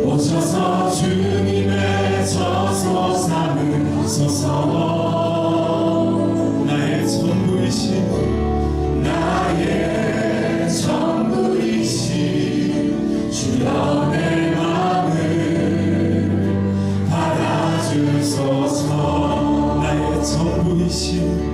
오셔서 주님의 저소 삼으소서. 나의 전부이신 나의 전부이신 주여 내 마음을 받아주소서. 나의 전부이신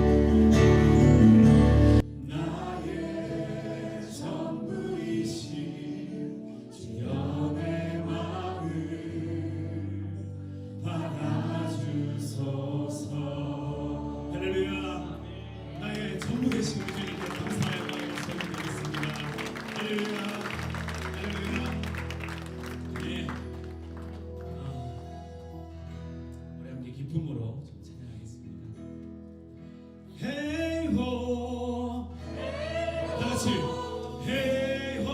기쁨으로 좀 찬양하겠습니다. 헤이호 다 같이 헤이호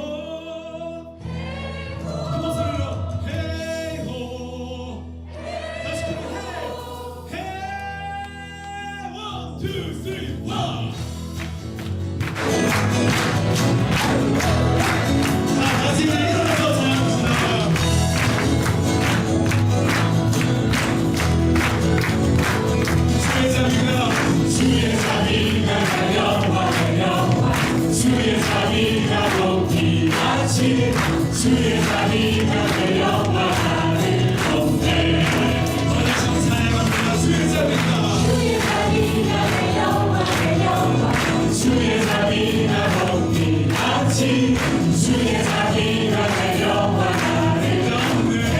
큰 목소리로 헤이호 다시 헤이 원, 투, 쓰리, 원. 자, 다시 일어나서 찬양합시다. 주의 자비가 내려와 주의 자비가 높이같이 주의 자비가 내려와 나를 덮네. 다시 찬양합니다. 주의 자비가 내려와 주의 자비가 높이같이 주의 자비가 내려와 나를 덮네.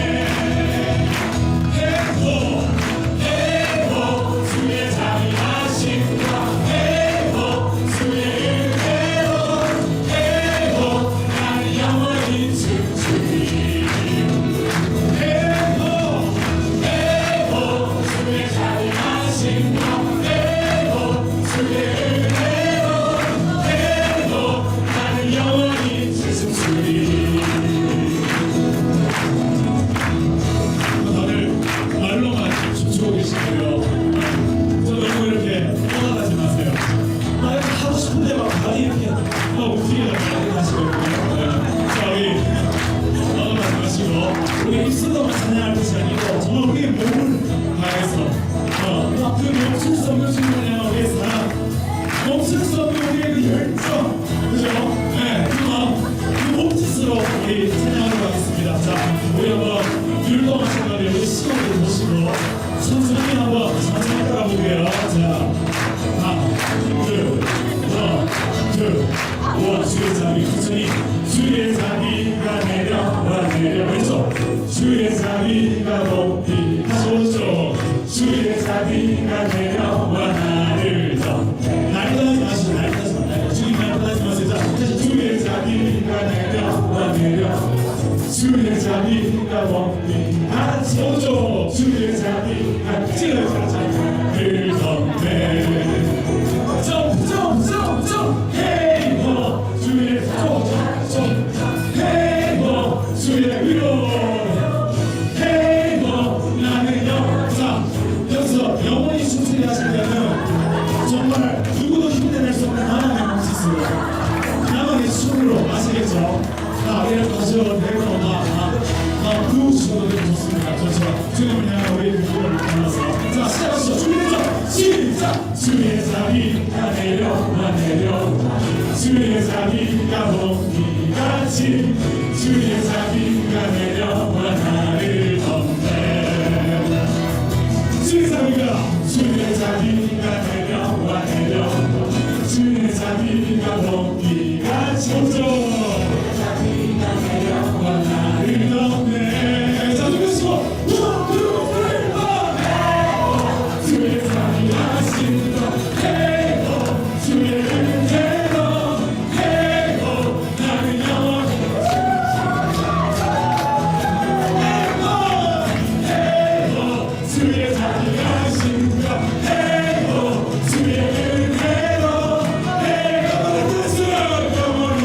우리 입술로만 찬양할 것이 아니고 정말 우리의 몸을 다해서 그 멈출 수 없는 주님을 위해 사랑, 멈출 수 없는 우리의 그 열정, 그죠? 네, 그 마음, 그 몸짓으로 우리 찬양하도록 하겠습니다. 자, 우리 한번 율동한 시간에 우리 시간을 보시고 천천히 한번 천천히 따라볼게요. 자, 하나, 둘, 원, 주의 자비, 천천히 주의 자비가 내려와 왼쪽 주의 자비가 높이 오른쪽 주의 자비가 내려와 나를 덮네. 날 떠나지 마시고 날 떠나지 마세요. 주님 날 떠나지 마세요. 자, 다시 주의 자비가 내려와 주의 자비가 높이 오른쪽 주의 자비가 나를 덮네. 점점점점 헤이호 주의 점 헤이호 주의 위로 헤이호 나는 여기서 영원히 춤추게 하시려면 정말 누구도 힘내낼 수 없는 하나님의 멈칫으로 나만의 춤으로 아시겠죠? 우리를 가져온 헤이호가 부으시고도 되게 좋습니다. 그렇죠? 주님을 향한 우리의 기쁨을 담아서 자, 시작하시죠. 준비되죠? 시작! 주의 자비가 내려와 주의 자비가 높이같이 주의 자비가 내려와 나를 덮네. 주의 자비가 내려와 주의 자비가 높이같이 주의 자비가 내려와 나를 덮네. 자, 준비하시고 주의 자비가 신도 주의 은혜로 해고 나는 영원히 해고 주의 자비가 신도 해고 주의 은혜로 해고 영원히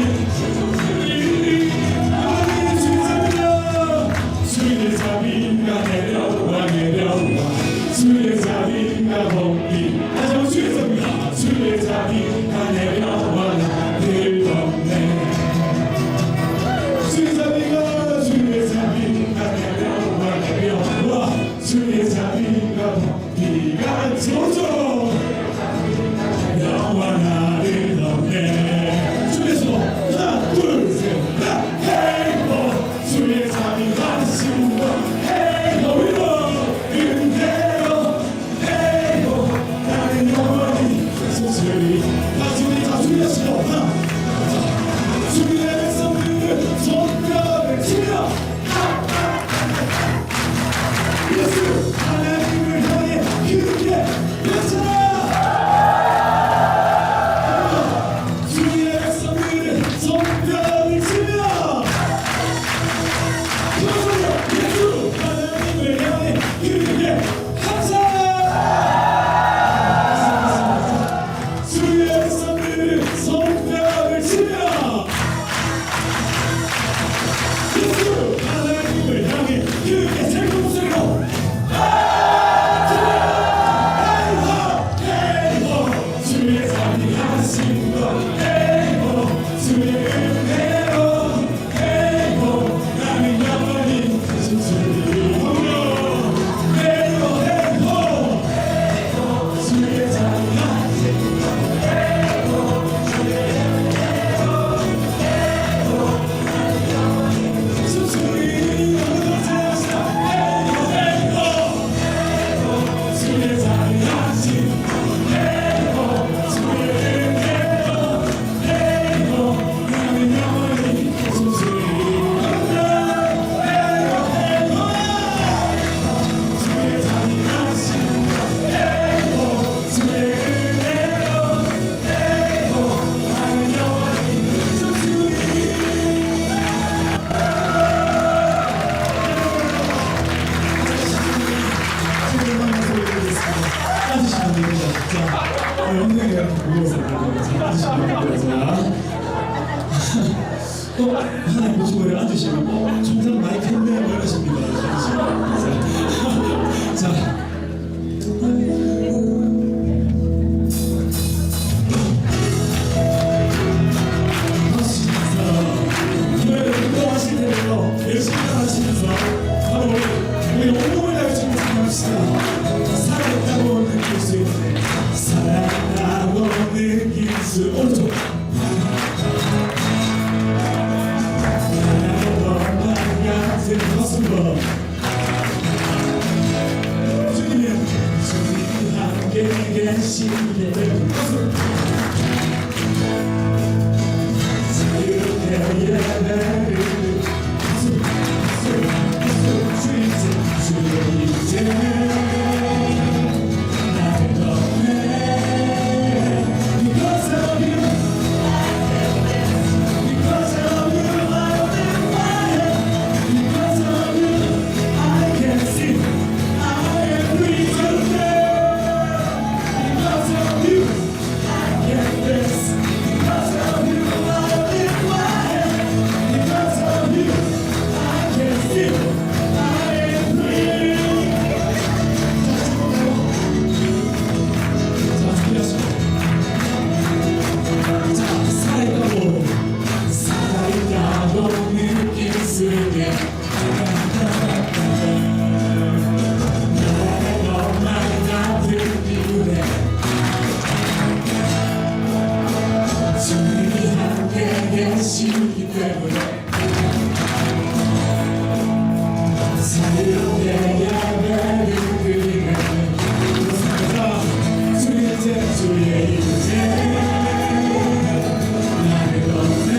하나 보시고 앉으시면 총장 많이 컸네 뭐 이러십니다. 자, 열심히 하시면서 바로 우리 온몸을 다해 주고 생각합시다. 살아있다고 느낄 수 있는 살아있다고 느낄 수 오른쪽 나의 것만 같은 가슴과 주님이 함께 계시기에 자유롭게 예배를 계시기 때문에 자유롭게 예배를 드리네. 주의 이제 나를 건네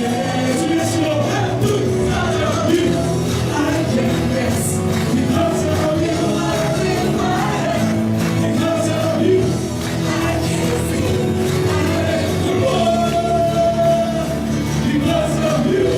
주의 수로 I can dance because of you. I live my head because of you. I can feel I am the Lord because of you.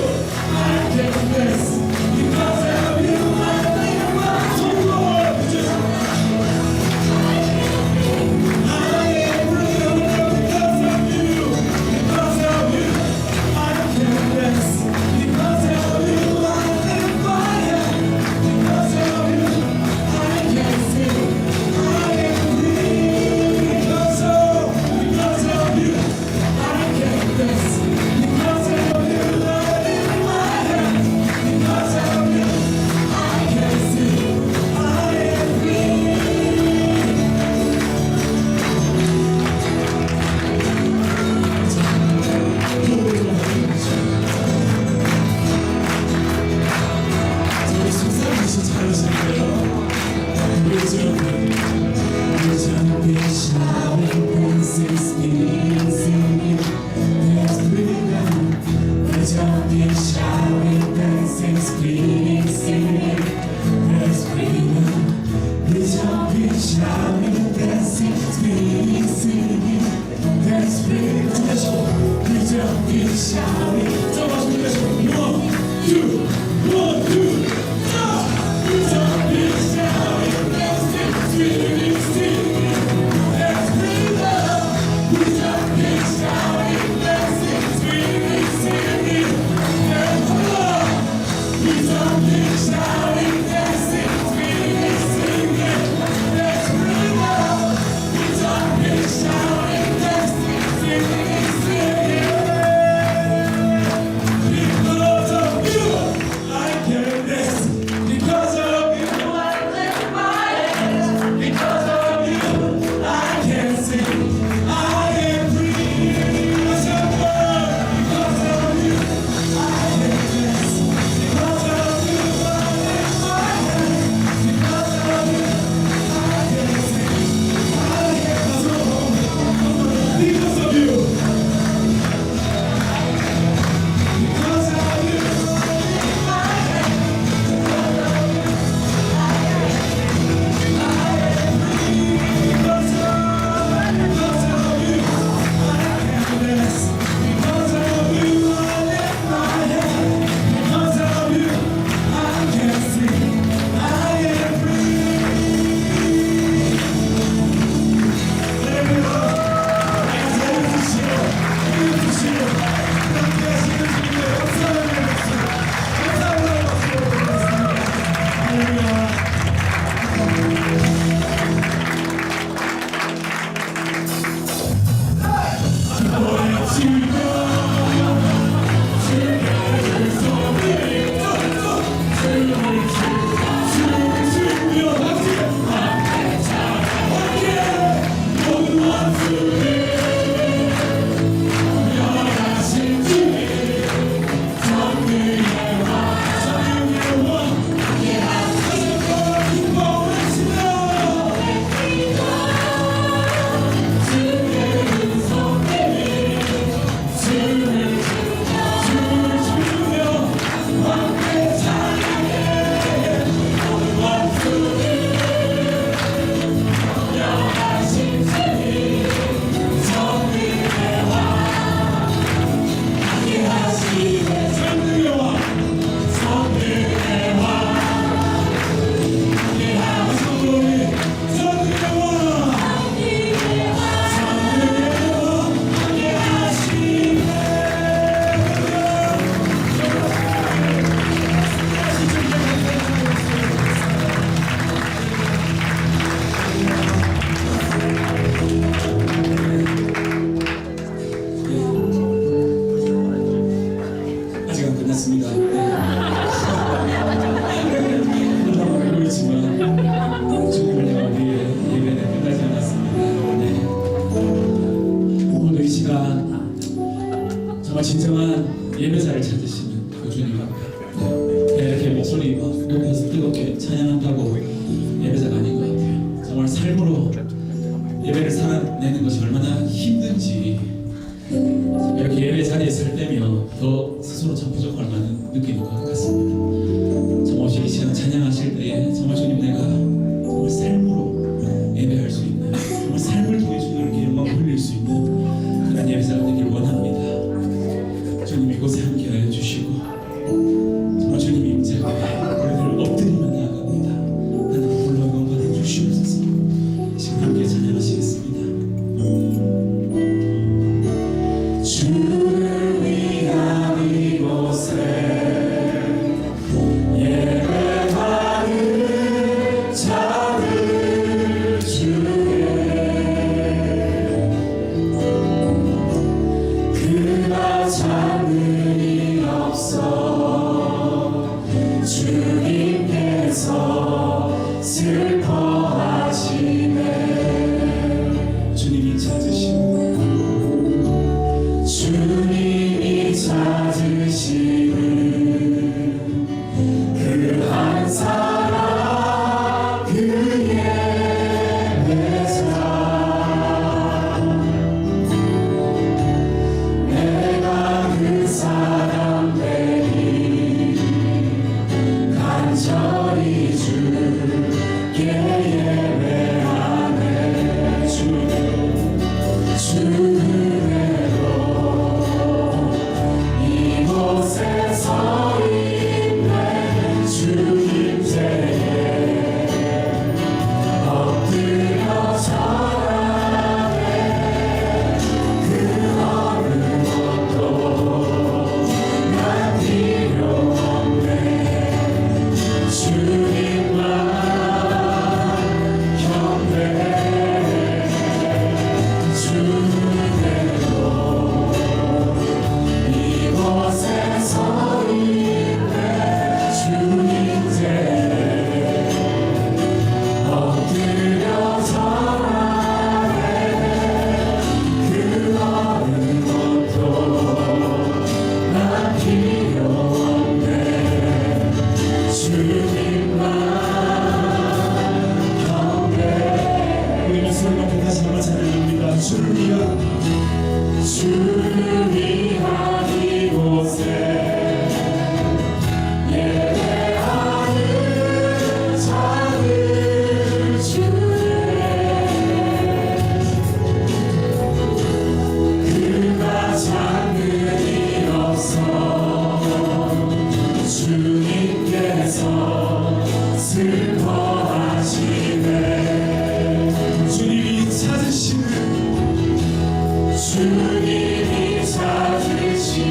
끝났습니다. 끝나고 알고 있지만 주님을 향한 우리의 예배는 끝나지 않았습니다. 네. 오늘 이 시간 정말 진정한 예배자를 찾으시는 그 주님 앞에 이렇게 목소리 높여서 뜨겁게 찬양한다고 예배자가 아닌 것 같아요. 정말 삶으로 예배를 살아내는 것이 얼마나 힘든지 이렇게 예배 자리에 설 때면 더 스스로 참 부족할 만한 느끼는 것 같습니다. 정말 이 시간 찬양하실 때에 정말 주님 내가 정말 삶으로 예배할 수 있는 정말 삶을 통해 주님께 영광 돌릴 수 있는 그런 예배자가 되길 원합니다. 주님 이곳에 함께하여 주시고 정말 주님 임재가 우리들을 엎드리며 나아갑니다. 하나님 불러 영광 받아 주시옵소서. 지금 함께 찬양하시겠습니다. 주를 위한 이곳에 예배하는 자들 중에 그가 찾는 일 없어 주님께서 슬퍼하시네. 주님이 찾으시는 그 한 사람 그의 예배자 내가 그 사람 되니 간절히 주께 예배하네. 주 그대로 이곳에 서 있네. 주 임재에 엎드려 절하네. 그 어느 것도 난 필요 없네. 주님만 경배해. 주 그대로 이곳에 서 있네. 주 임재에 엎드려 절하네. 그 어느 것도 난 필요 없네. 주님만 경배해. 우리 목소리 높여 다시 한번 찬양합니다. 주를 위한 이곳에 예배하는 자들 중에 그가 찾는 일 없어 주님께서 슬퍼하시네. 주님이 찾으시는 주님이 찾으시는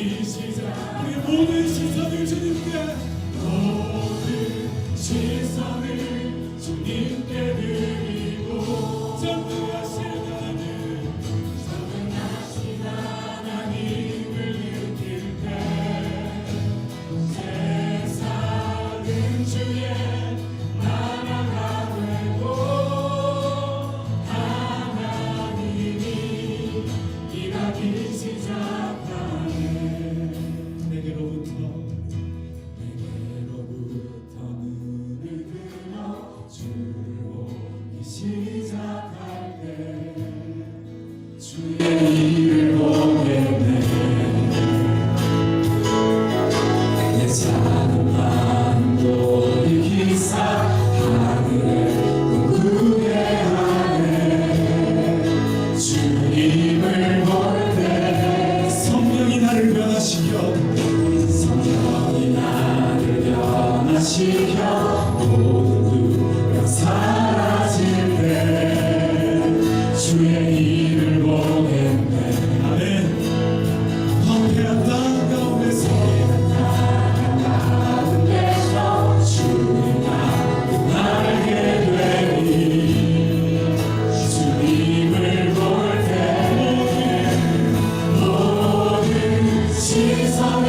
일하기 시작 우리 모든 시선을 주님께 드리고 전능하신 하나님을 느낄 때 세상은 주의 나라가 되고 하나님이 일하기 시작하네 내게로부터 눈을 들어 주를 보기 시작할 때 주의 일을 보겠네 내 작은 마음도 일으키사 하늘에 꿈꾸게 하네 주님을 볼 때 성령이 나를 변화시켜 모든 두려움 사라질 때 주의 일을 보겠네 아멘 황폐한 땅 가운데서 주님 알게 되니 주님을 볼 때 모든 시선을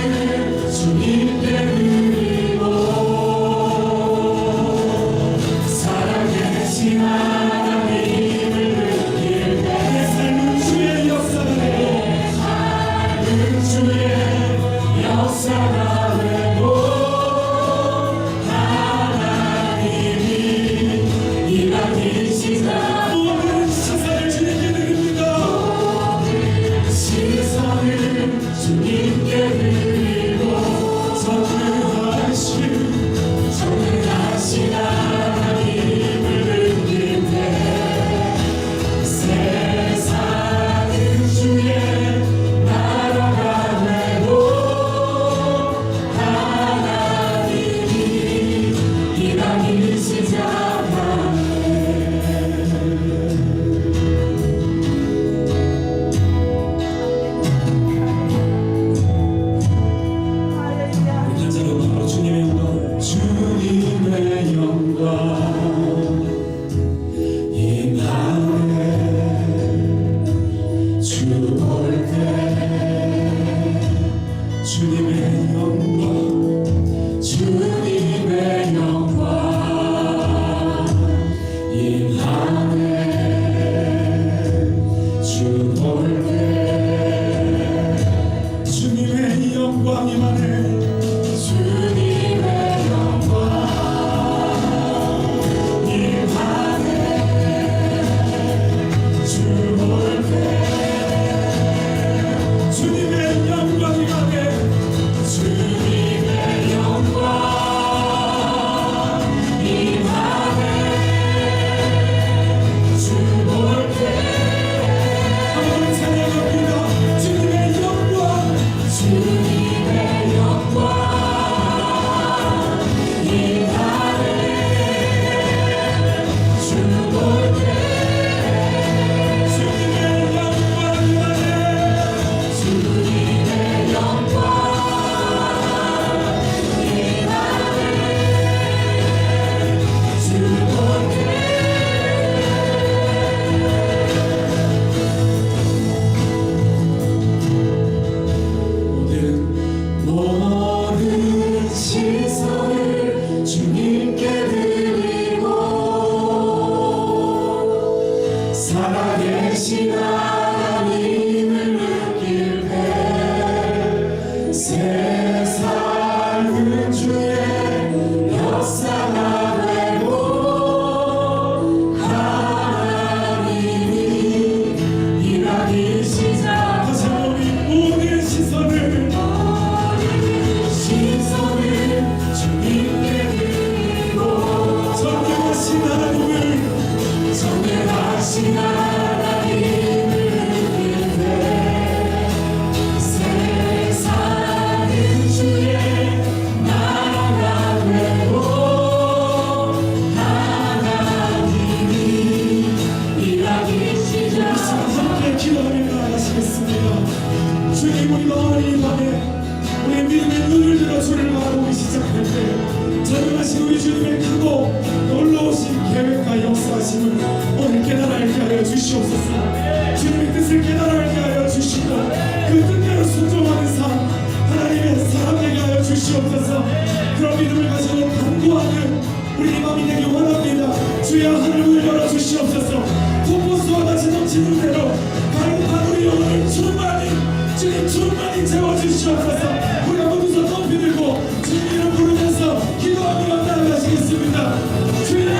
주님께 드리고 하나님을 느낄 때 내 삶은 주의 역사가 되고 하나님이 일하기 시작 모든 시선을 주님께 드립니다 시선을 주님께 드리고 전능하신 하나님을 느낄 때 세상은 주의 나라가 되고 하나님이 일하기 시작하네 한자로 바로 주님의 영광 주님의 영광 임하네 주 볼 때 주님의 영광 주님의 영광 임하네 주 볼 때 주님의 영광 임하네 주님의 영광 임하네 주 볼 때 주님의 영광 임하네 주님의 영광 임하네 주 볼 때 한번 찬양합니다 주님의 영광 주님의 영광 임하네 주 볼 때 주님의 영광 임하네 주님의 영광 임하네 주 볼 때 모든 시선을 주님께 드리고 살아계신 하나님을 느낄 때 세상은 주의 역사가 되고 하나님이 일하기 시작 다시 한번 모든 시선을 주님께 드리고 전능하신 하나님을 느낄 때 세상은 주 주시옵소서. 그런 믿음을 가지고 간구하는 우리 이 마음이 되길 원합니다. 주여 하늘을 열어 주시옵소서. 폭포수와 같이 넘치는 대로 갈급한 우리 영혼을 충만히 주님 충만히 채워주시옵소서. 우리 한번 두 손 높이 들고 주님 이름 부르면서 기도하며 나아가시겠습니다. 주여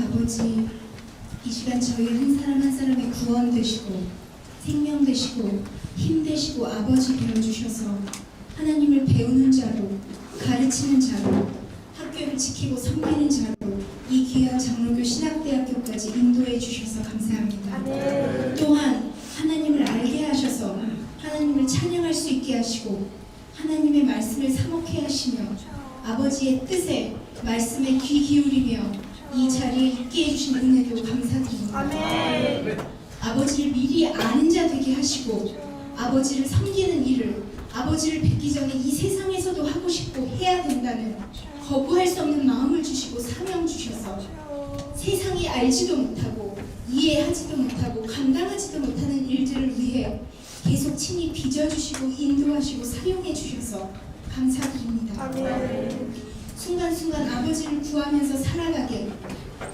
아버지, 이 시간 저희 한 사람 한 사람의 구원 되시고 생명 되시고 힘 되시고 아버지 되어주셔서 하나님을 배우는 자로 가르치는 자로 학교를 지키고 섬기는 자로 이 귀한 장로교 신학대학교까지 인도해 주셔서 감사합니다. 또한 하나님을 알게 하셔서 하나님을 찬양할 수 있게 하시고 하나님의 말씀을 사목해 하시며 아버지의 뜻에 말씀에 귀 기울이며 이 자리에 있게 해주신 은혜도 감사드립니다. 아버지를 미리 아는 자 되게 하시고 아버지를 섬기는 일을 아버지를 뵙기 전에 이 세상에서도 하고 싶고 해야 된다는 거부할 수 없는 마음을 주시고 사명 주셔서 세상이 알지도 못하고 이해하지도 못하고 감당하지도 못하는 일들을 위해 계속 친히 빚어주시고 인도하시고 사용해 주셔서 감사드립니다. 순간순간 아버지를 구하면서 살아가게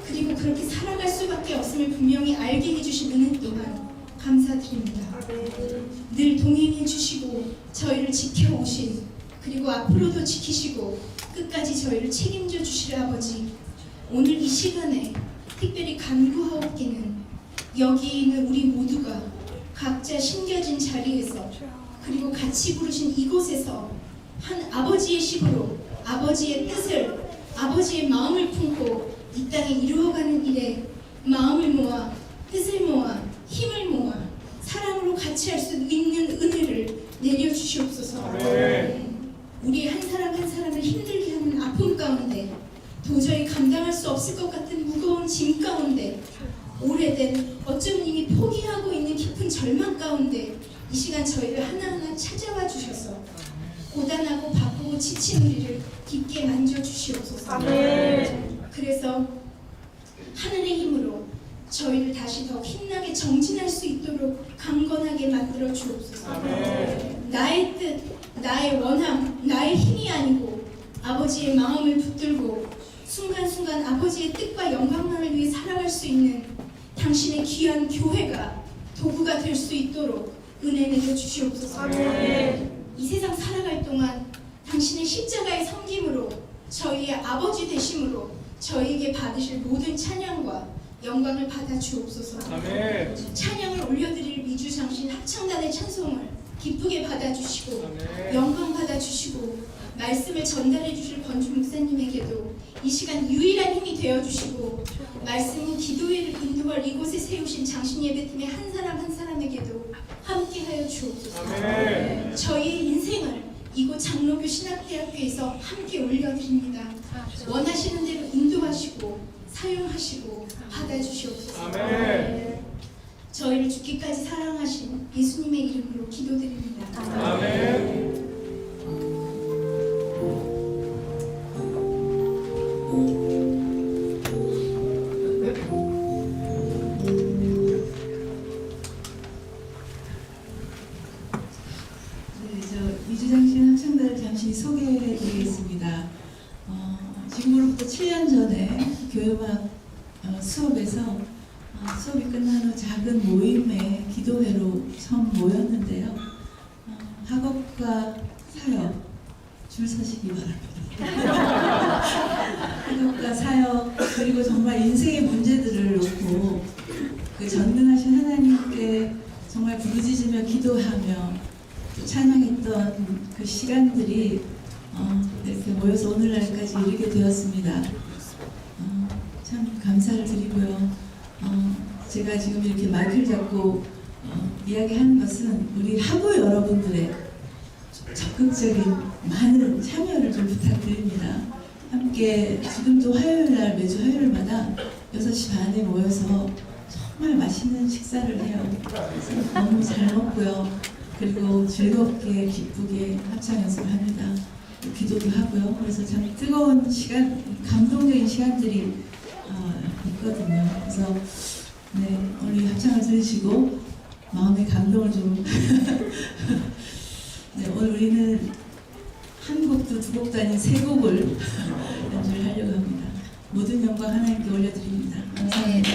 그리고 그렇게 살아갈 수밖에 없음을 분명히 알게 해주신 은혜 또한 감사드립니다. 늘 동행해 주시고 저희를 지켜오신 그리고 앞으로도 지키시고 끝까지 저희를 책임져 주실 아버지, 오늘 이 시간에 특별히 간구하옵기는 여기에 있는 우리 모두가 각자 심겨진 자리에서 그리고 같이 부르신 이곳에서 한 아버지의 식으로 아버지의 뜻을 아버지의 마음을 품고 이 땅에 이루어가는 일에 마음을 모아 뜻을 모아 힘을 모아 사랑으로 같이 할 수 있는 은혜를 내려주시옵소서. 우리 한 사람 한 사람을 힘들게 하는 아픔 가운데 도저히 감당할 수 없을 것 같은 무거운 짐 가운데 오래된 어쩌면 이미 포기하고 있는 깊은 절망 가운데 이 시간 저희를 하나하나 찾아와 주셔서 고단하고 바쁘고 지친 우리를 깊게 만져주시옵소서. 그래서 하늘의 힘으로 저희를 다시 더 힘나게 정진할 수 있도록 강건하게 만들어 주옵소서. 나의 뜻, 나의 원함, 나의 힘이 아니고 아버지의 마음을 붙들고 순간순간 아버지의 뜻과 영광만을 위해 살아갈 수 있는 당신의 귀한 교회가 도구가 될 수 있도록 은혜 내려 주시옵소서. 이 세상 살아갈 동안 당신의 십자가의 섬김으로 저희의 아버지 되심으로 저희에게 받으실 모든 찬양과 영광을 받아 주옵소서. 찬양을 올려드릴 미주장신 합창단의 찬송을 기쁘게 받아주시고 영광 받아주시고 말씀을 전달해 주실 권주 목사님에게도 이 시간 유일한 힘이 되어주시고 말씀은 기도회를 인도할 이곳에 세우신 장신 예배팀의 한 사람 한 사람에게도 함께하여 주옵소서. 저희의 인생을 이곳 장로교 신학대학교에서 함께 올려드립니다. 원하시는 대로 인도하시고 사용하시고 받아주시옵소서. 저희를 죽기까지 사랑하신 예수님의 이름으로 기도드립니다. 아멘. 수업에서 수업이 끝난 후 작은 모임의 기도회로 처음 모였는데요. 학업과 사역 줄 서시기 바랍니다. 학업과 사역 그리고 정말 인생의 문제들을 놓고 그 전능하신 하나님께 정말 부르짖으며 기도하며 또 찬양했던 그 시간들이 이렇게 모여서 오늘날까지 이르게 되었습니다. 참 감사를 드리고요. 제가 지금 이렇게 마이크를 잡고 이야기하는 것은 우리 학우 여러분들의 적극적인 많은 참여를 좀 부탁드립니다. 함께 지금도 화요일날 매주 화요일마다 6시 반에 모여서 정말 맛있는 식사를 해요. 너무 잘 먹고요. 그리고 즐겁게 기쁘게 합창 연습을 합니다. 기도도 하고요. 그래서 참 뜨거운 시간, 감동적인 시간들이 있거든요. 그래서 네, 오늘 합창을 들으시고 마음의 감동을 좀 네, 오늘 우리는 한 곡도 두 곡도 아닌 세 곡을 연주를 하려고 합니다. 모든 영광 하나님께 올려드립니다. 감사합니다.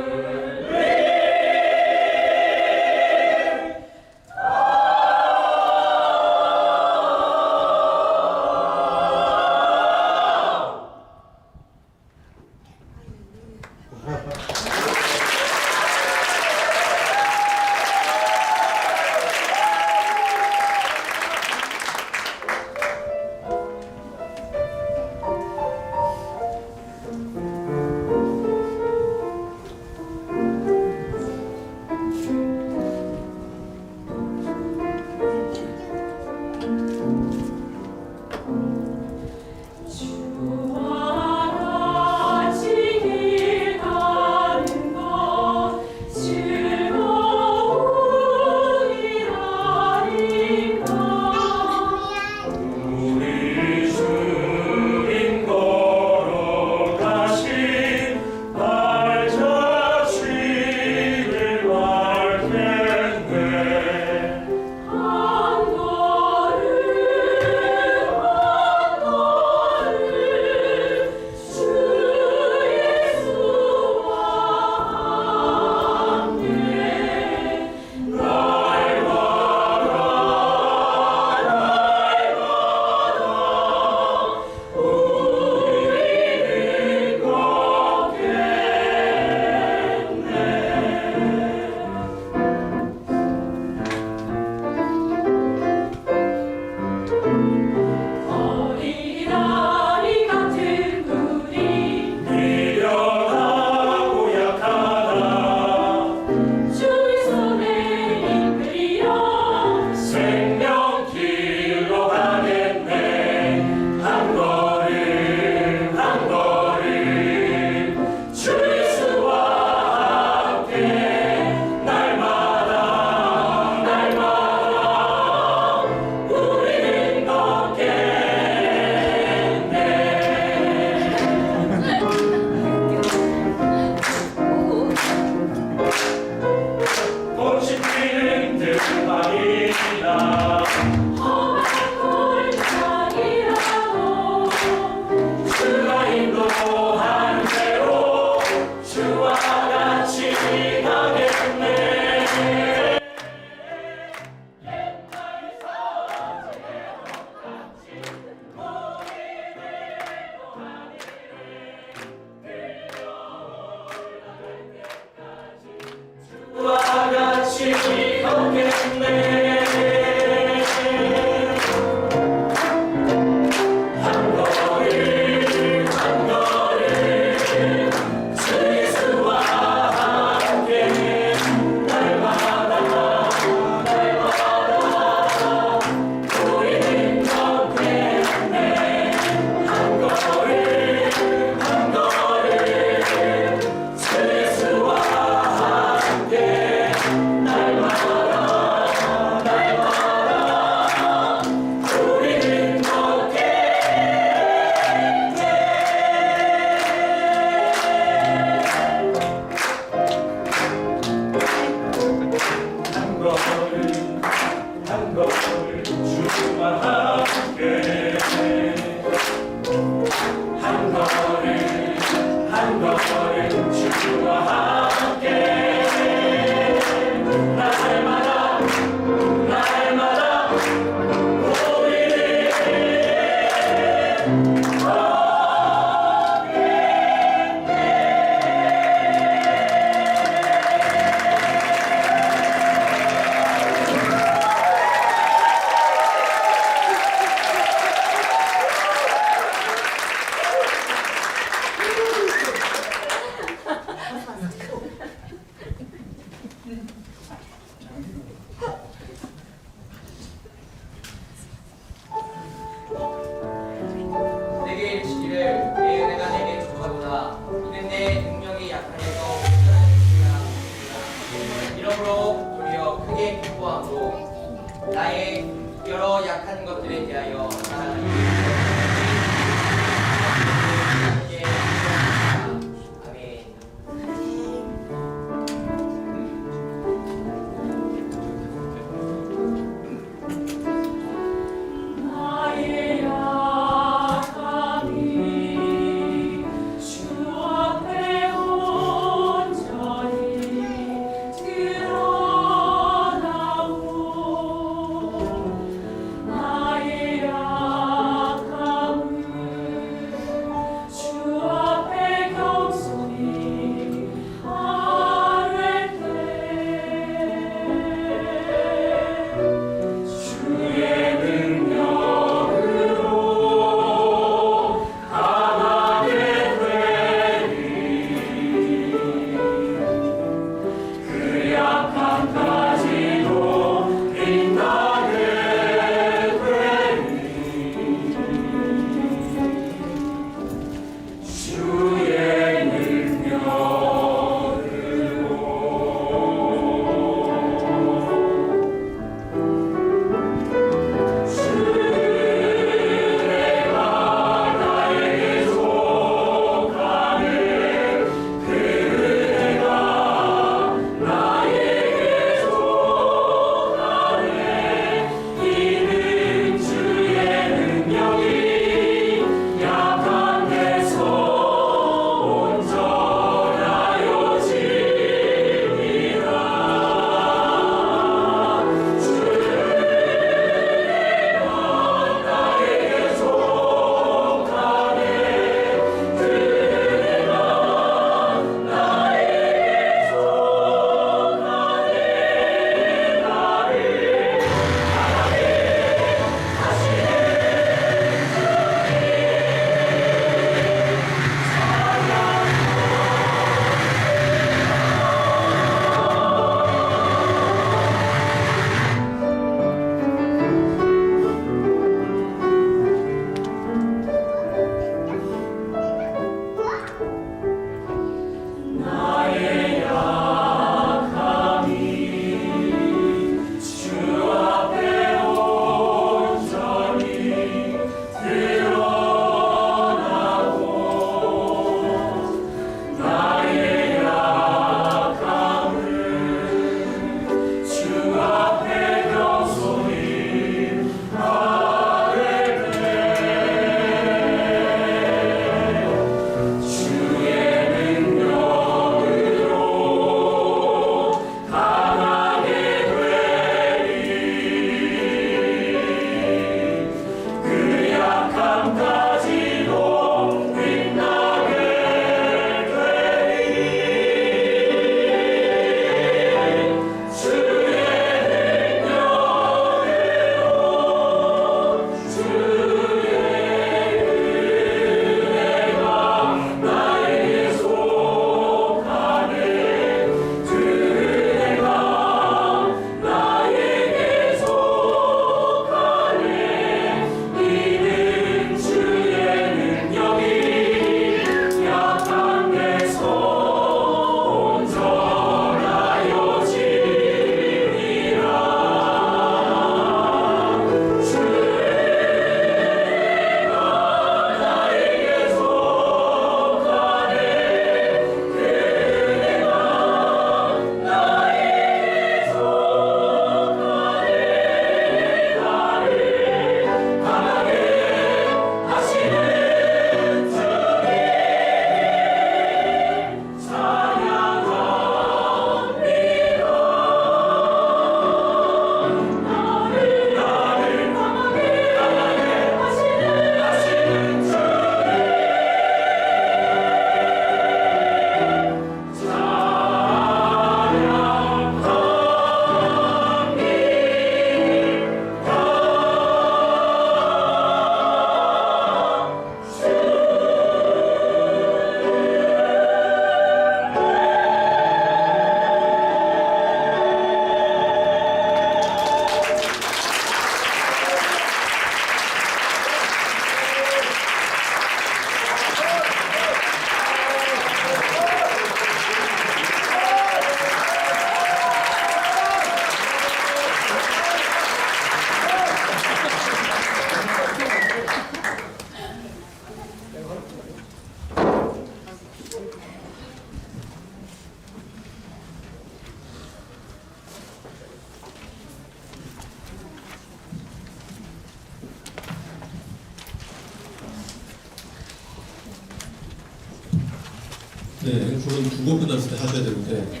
네, 그건 두 곡 끝났을 때 하셔야 되는데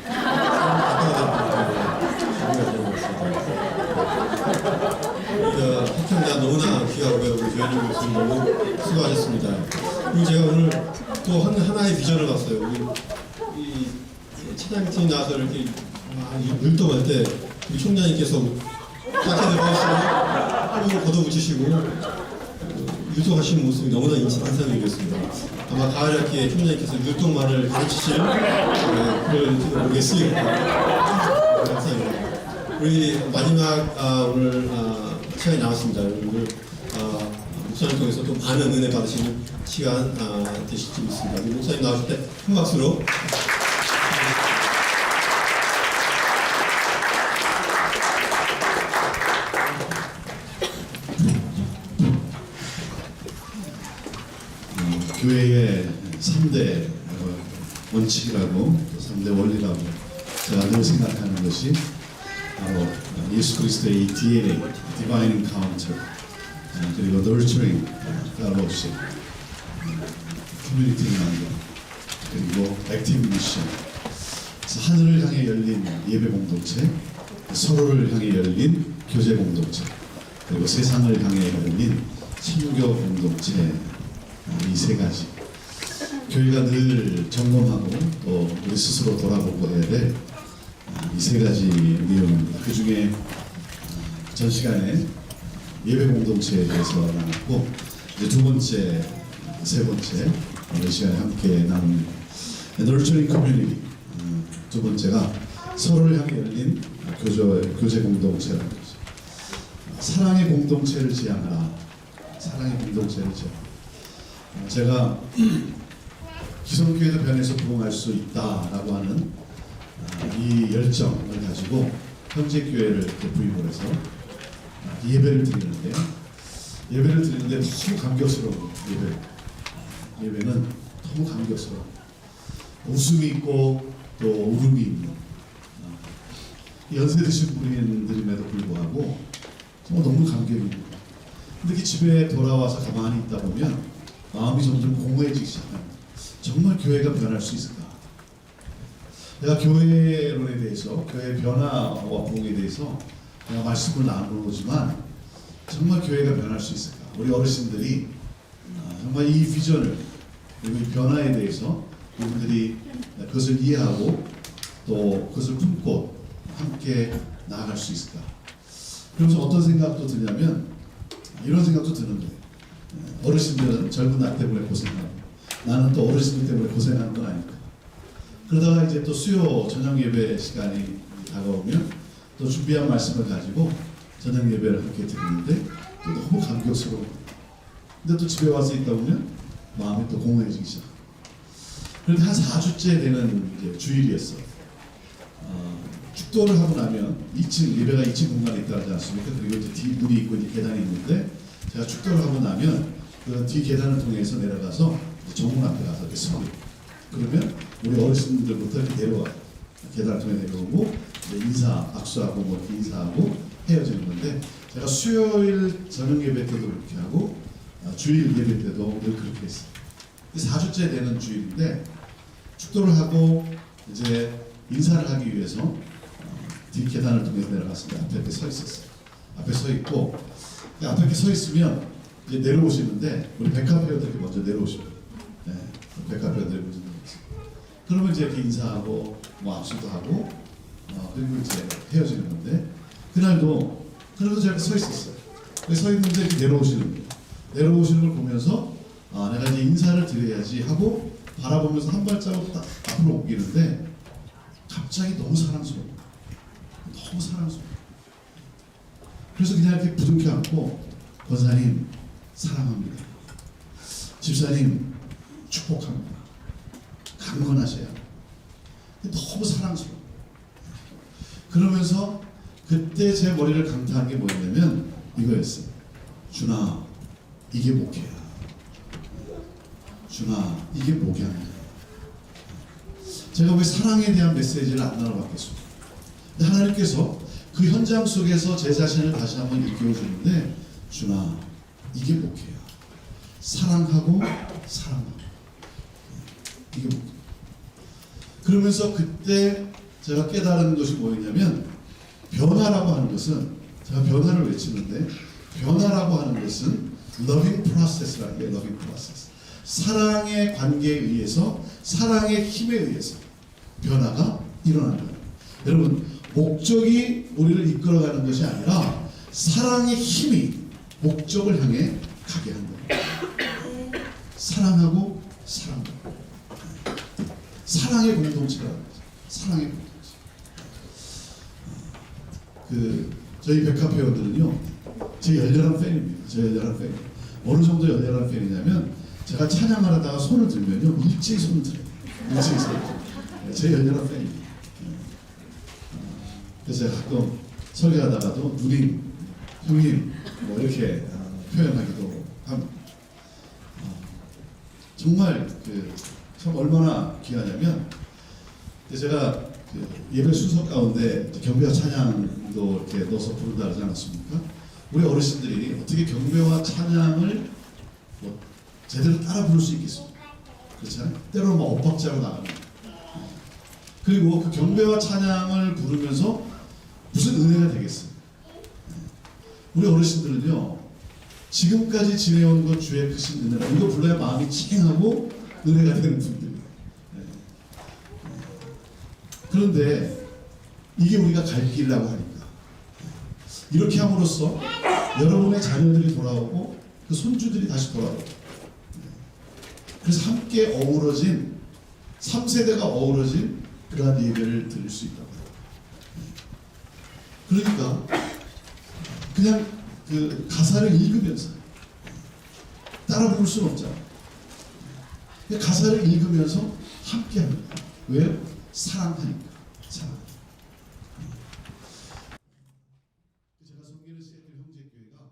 학생자 너무나 귀하고요. 우리 조현준 교수님 너무 수고하셨습니다. 그리고 제가 오늘 또 하나의 비전을 봤어요. 이 차장팀 나와서 이렇게 율동할 때 우리 총장님께서 짝게 들어가시고 한국을 걷어붙이시고 율동하시는 모습이 너무나 인상적이었습니다. 아마 가을 학기에 총장님께서 율동만을 가르치실 그럴지도 모르겠습니다. 감사합니다. 우리 마지막 오늘 시간이 나왔습니다. 여러분들 목사님 통해서 또 많은 은혜 받으시는 시간 되실지 믿습니다. 우리 목사님 나오실 때 큰 박수로 교회의 3대 원칙이라고 3대 원리라고 제가 늘 생각하는 것이 바로 예수 그리스도의 이 DNA, Divine Encounter, 그리고 Nurturing Fellowship, Community 만들, 그리고 Active Mission, 하늘을 향해 열린 예배 공동체, 서로를 향해 열린 교제 공동체, 그리고 세상을 향해 열린 선교 공동체, 이 세 가지 교회가 늘 점검하고 또 우리 스스로 돌아보고 해야 될 이 세 가지 내용입니다. 그 중에 전 시간에 예배 공동체에 대해서 나눴고 이제 두 번째, 세 번째 이 시간에 함께 나누는 Nurturing Community, 두 번째가 서로를 향해 열린 교제 공동체라는 거죠. 사랑의 공동체를 지향하라. 사랑의 공동체를 지향하라. 제가 기성교회도 변해서 부흥할 수 있다라고 하는 이 열정을 가지고 현재 교회를 부임을 해서 예배를 드리는데 너무 감격스러운 예배는 너무 감격스러워. 웃음이 있고 또 울음이 있는 연세 드신 분들임에도 불구하고 정말 너무 감격입니다. 근데 그 집에 돌아와서 가만히 있다 보면 마음이 점점 공허해지기 시작합니다. 정말 교회가 변할 수 있을까? 내가 교회론에 대해서, 교회 변화와 부흥에 대해서 내가 말씀을 나누지만 정말 교회가 변할 수 있을까? 우리 어르신들이 정말 이 비전을 그리고 이 변화에 대해서 우리들이 그것을 이해하고 또 그것을 품고 함께 나아갈 수 있을까? 그러면서 어떤 생각도 드냐면 이런 생각도 드는데 어르신들은 젊은 나 때문에 고생하고 나는 또 어르신들 때문에 고생하는 건 아닐까. 그러다가 이제 또 수요 저녁 예배 시간이 다가오면 또 준비한 말씀을 가지고 저녁 예배를 함께 드리는데 또 너무 감격스러워. 근데 또 집에 와서 있다 보면 마음이 또 공허해지기 시작. 그런데 한 4주째 되는 이제 주일이었어. 축도를 하고 나면 2층 예배가 2층 공간에 있다 하지 않습니까? 그리고 이제 뒤 문이 있고 이제 계단이 있는데 제가 축도를 하고 나면 그 뒤 계단을 통해서 내려가서 정문 앞에 가서 이렇게 서요. 그러면 우리 어르신들부터 이렇게 내려와요. 계단을 통해 내려오고 인사, 악수하고 뭐 이렇게 인사하고 헤어지는 건데 제가 수요일 저녁 예배 때도 그렇게 하고 주일 예배 때도 늘 그렇게 했어요. 4주째 되는 주일인데 축도를 하고 이제 인사를 하기 위해서 뒷 계단을 통해서 내려갔습니다. 앞에 이렇게 서 있었어요. 앞에 서 있고 앞에 이렇게 서 있으면 이제 내려오시는데 우리 백화배우들이 먼저 내려오십니다. 네, 백화배우들이 먼저 내려오세요. 그러면 이제 이렇게 인사하고 뭐 악수도 하고 그리고 이제 헤어지는 건데 그날도 제가 서 있었어요. 서 있는데 이렇게 내려오시는 거예요. 내려오시는 걸 보면서 내가 이제 인사를 드려야지 하고 바라보면서 한 발자국 딱 앞으로 옮기는데 갑자기 너무 사랑스러워. 너무 사랑스러워. 그래서 그냥 이렇게 부둥켜 안고 권사님 사랑합니다. 집사님 축복합니다. 강건하세요. 너무 사랑스러워. 그러면서 그때 제 머리를 강타한 게 뭐였냐면 이거였어요. 준아 이게 목회야. 준아 이게 목양이야. 제가 왜 사랑에 대한 메시지를 안 나눠봤겠습니까? 근데 하나님께서 그 현장 속에서 제 자신을 다시 한번 일깨워주는데 준아 이게 목회야. 사랑하고 사랑하고 이게 목회. 그러면서 그때 제가 깨달은 것이 뭐였냐면 변화라고 하는 것은 제가 변화를 외치는데 변화라고 하는 것은 loving process라는 게 loving process. 사랑의 관계에 의해서 사랑의 힘에 의해서 변화가 일어난다. 여러분 목적이 우리를 이끌어가는 것이 아니라 사랑의 힘이 목적을 향해 가게 한다. 사랑하고 사랑하고 사랑의 공동체라는 거죠. 사랑의 공동체. 저희 백합 회원들은요, 제 열렬한 팬입니다. 제 열렬한 팬. 어느 정도 열렬한 팬이냐면 제가 찬양하다가 손을 들면요, 일제히 손을 들어요. 일제히 손을 들어요. 제 열렬한 팬입니다. 그래서 제가 가끔 설교하다가도 누님, 형님 뭐 이렇게 표현하기도 합니다. 정말 참 얼마나 귀하냐면 제가 예배 순서 가운데 경배와 찬양도 이렇게 넣어서 부른다 하지 않았습니까? 우리 어르신들이 어떻게 경배와 찬양을 뭐 제대로 따라 부를 수 있겠습니까? 그렇잖아요. 때로는 막 엇박자로 나갑니다. 그리고 그 경배와 찬양을 부르면서 무슨 은혜가 되겠어요? 우리 어르신들은요, 지금까지 지내온 것 주의 크신 은혜라. 이거 불러야 마음이 칭하고 은혜가 되는 분들이에요. 그런데 이게 우리가 갈 길이라고 하니까 이렇게 함으로써 여러분의 자녀들이 돌아오고 그 손주들이 다시 돌아오고 그래서 함께 어우러진 3세대가 어우러진 그러한 예배를 드릴 수 있다고 해요. 그러니까 그냥 그 가사를 읽으면서 따라 부를 수는 없잖아요. 가사를 읽으면서 함께 합니다. 왜요? 사랑하니까. 사랑. 제가 섬기는 시애틀 형제교회가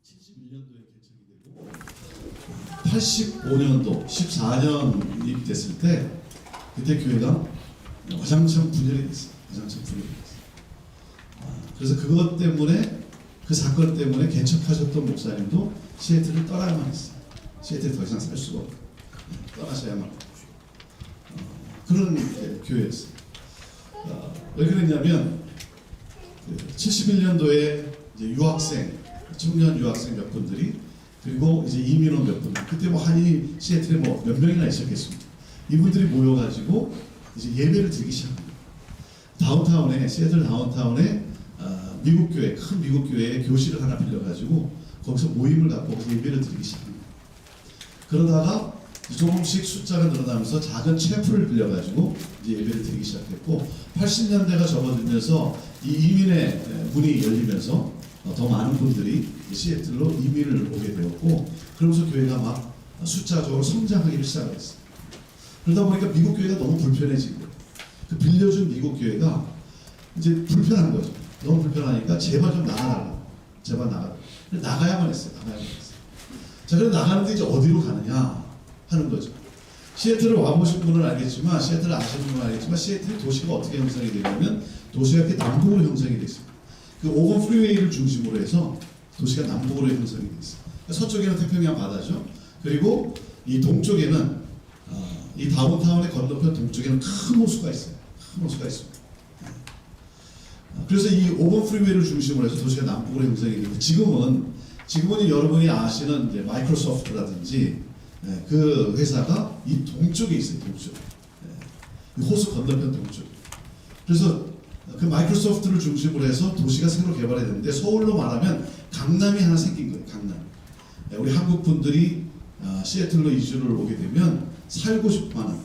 71년도에 개척이 되고 85년도 14년이 됐을 때 그때 교회가 와장창 분열이 됐어요. 와장창 분열이 됐어요. 그래서 그것 때문에 그 사건 때문에 개척하셨던 목사님도 시애틀을 떠나야만 했어요. 시애틀에 더 이상 살 수가 없고 떠나셔야만 하고 그런 교회였어요. 왜 그랬냐면 71년도에 이제 유학생, 청년 유학생 몇 분들이 그리고 이제 이민 온 몇 분들 그때 뭐 한인이 시애틀에 뭐 몇 명이나 있었겠습니다. 이분들이 모여가지고 이제 예배를 드리기 시작합니다. 다운타운에 시애틀 다운타운에 미국 교회 큰 미국 교회에 교실을 하나 빌려가지고 거기서 모임을 갖고 거기서 예배를 드리기 시작합니다. 그러다가 조금씩 숫자가 늘어나면서 작은 채플을 빌려가지고 이제 예배를 드리기 시작했고 80년대가 접어들면서 이 이민의 문이 열리면서 더 많은 분들이 시애틀로 이민을 오게 되었고 그러면서 교회가 막 숫자적으로 성장하기를 시작했어요. 그러다 보니까 미국 교회가 너무 불편해진 거예요. 그 빌려준 미국 교회가 이제 불편한 거죠. 너무 불편하니까 제발 좀 나가달라고. 제발 나가달라고. 나가야만 했어요. 나가야만 했어요. 자, 그럼 나가는데 이제 어디로 가느냐 하는 거죠. 시애틀을 와보신 분은 알겠지만 시애틀을 아시는 분은 알겠지만 시애틀 도시가 어떻게 형성이 되냐면 도시가 이렇게 남북으로 형성이 됐습니다. 그 오건 프리웨이를 중심으로 해서 도시가 남북으로 형성이 됐어요. 그러니까 서쪽에는 태평양 바다죠. 그리고 이 동쪽에는 이 다운타운의 건너편 동쪽에는 큰 호수가 있어요. 큰 호수가 있습니다. 그래서 이 오건 프리웨이를 중심으로 해서 도시가 남북으로 형성이 되고 지금은 여러분이 아시는 이제 마이크로소프트라든지 그 회사가 이 동쪽에 있어요. 동쪽. 이 호수 건너편 동쪽. 그래서 그 마이크로소프트를 중심으로 해서 도시가 새로 개발이 됐는데 서울로 말하면 강남이 하나 생긴 거예요. 강남. 우리 한국 분들이 시애틀로 이주를 오게 되면 살고 싶어하는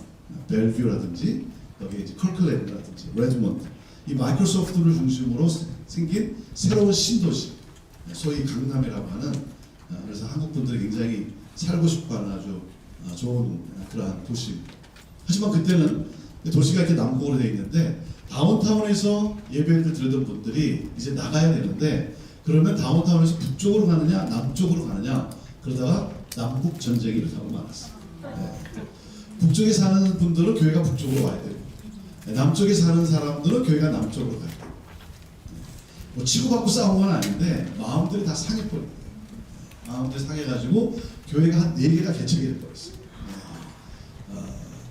벨뷰라든지 여기 이제 컬클랜드라든지 레드몬드 이 마이크로소프트를 중심으로 생긴 새로운 신도시 소위 강남이라고 하는 그래서 한국 분들이 굉장히 살고 싶어하는 아주 좋은 그러한 도시입니다. 하지만 그때는 도시가 이렇게 남북으로 되어 있는데 다운타운에서 예배를 드리던 분들이 이제 나가야 되는데 그러면 다운타운에서 북쪽으로 가느냐 남쪽으로 가느냐 그러다가 남북 전쟁이 일어나고 말았어요. 북쪽에 사는 분들은 교회가 북쪽으로 와야 되고 남쪽에 사는 사람들은 교회가 남쪽으로 가야 돼요. 뭐 치고받고 싸운 건 아닌데 마음들이 다 상해버린 거예요. 마음들이 상해가지고 교회가 한 4개가 개척이 돼버렸어요.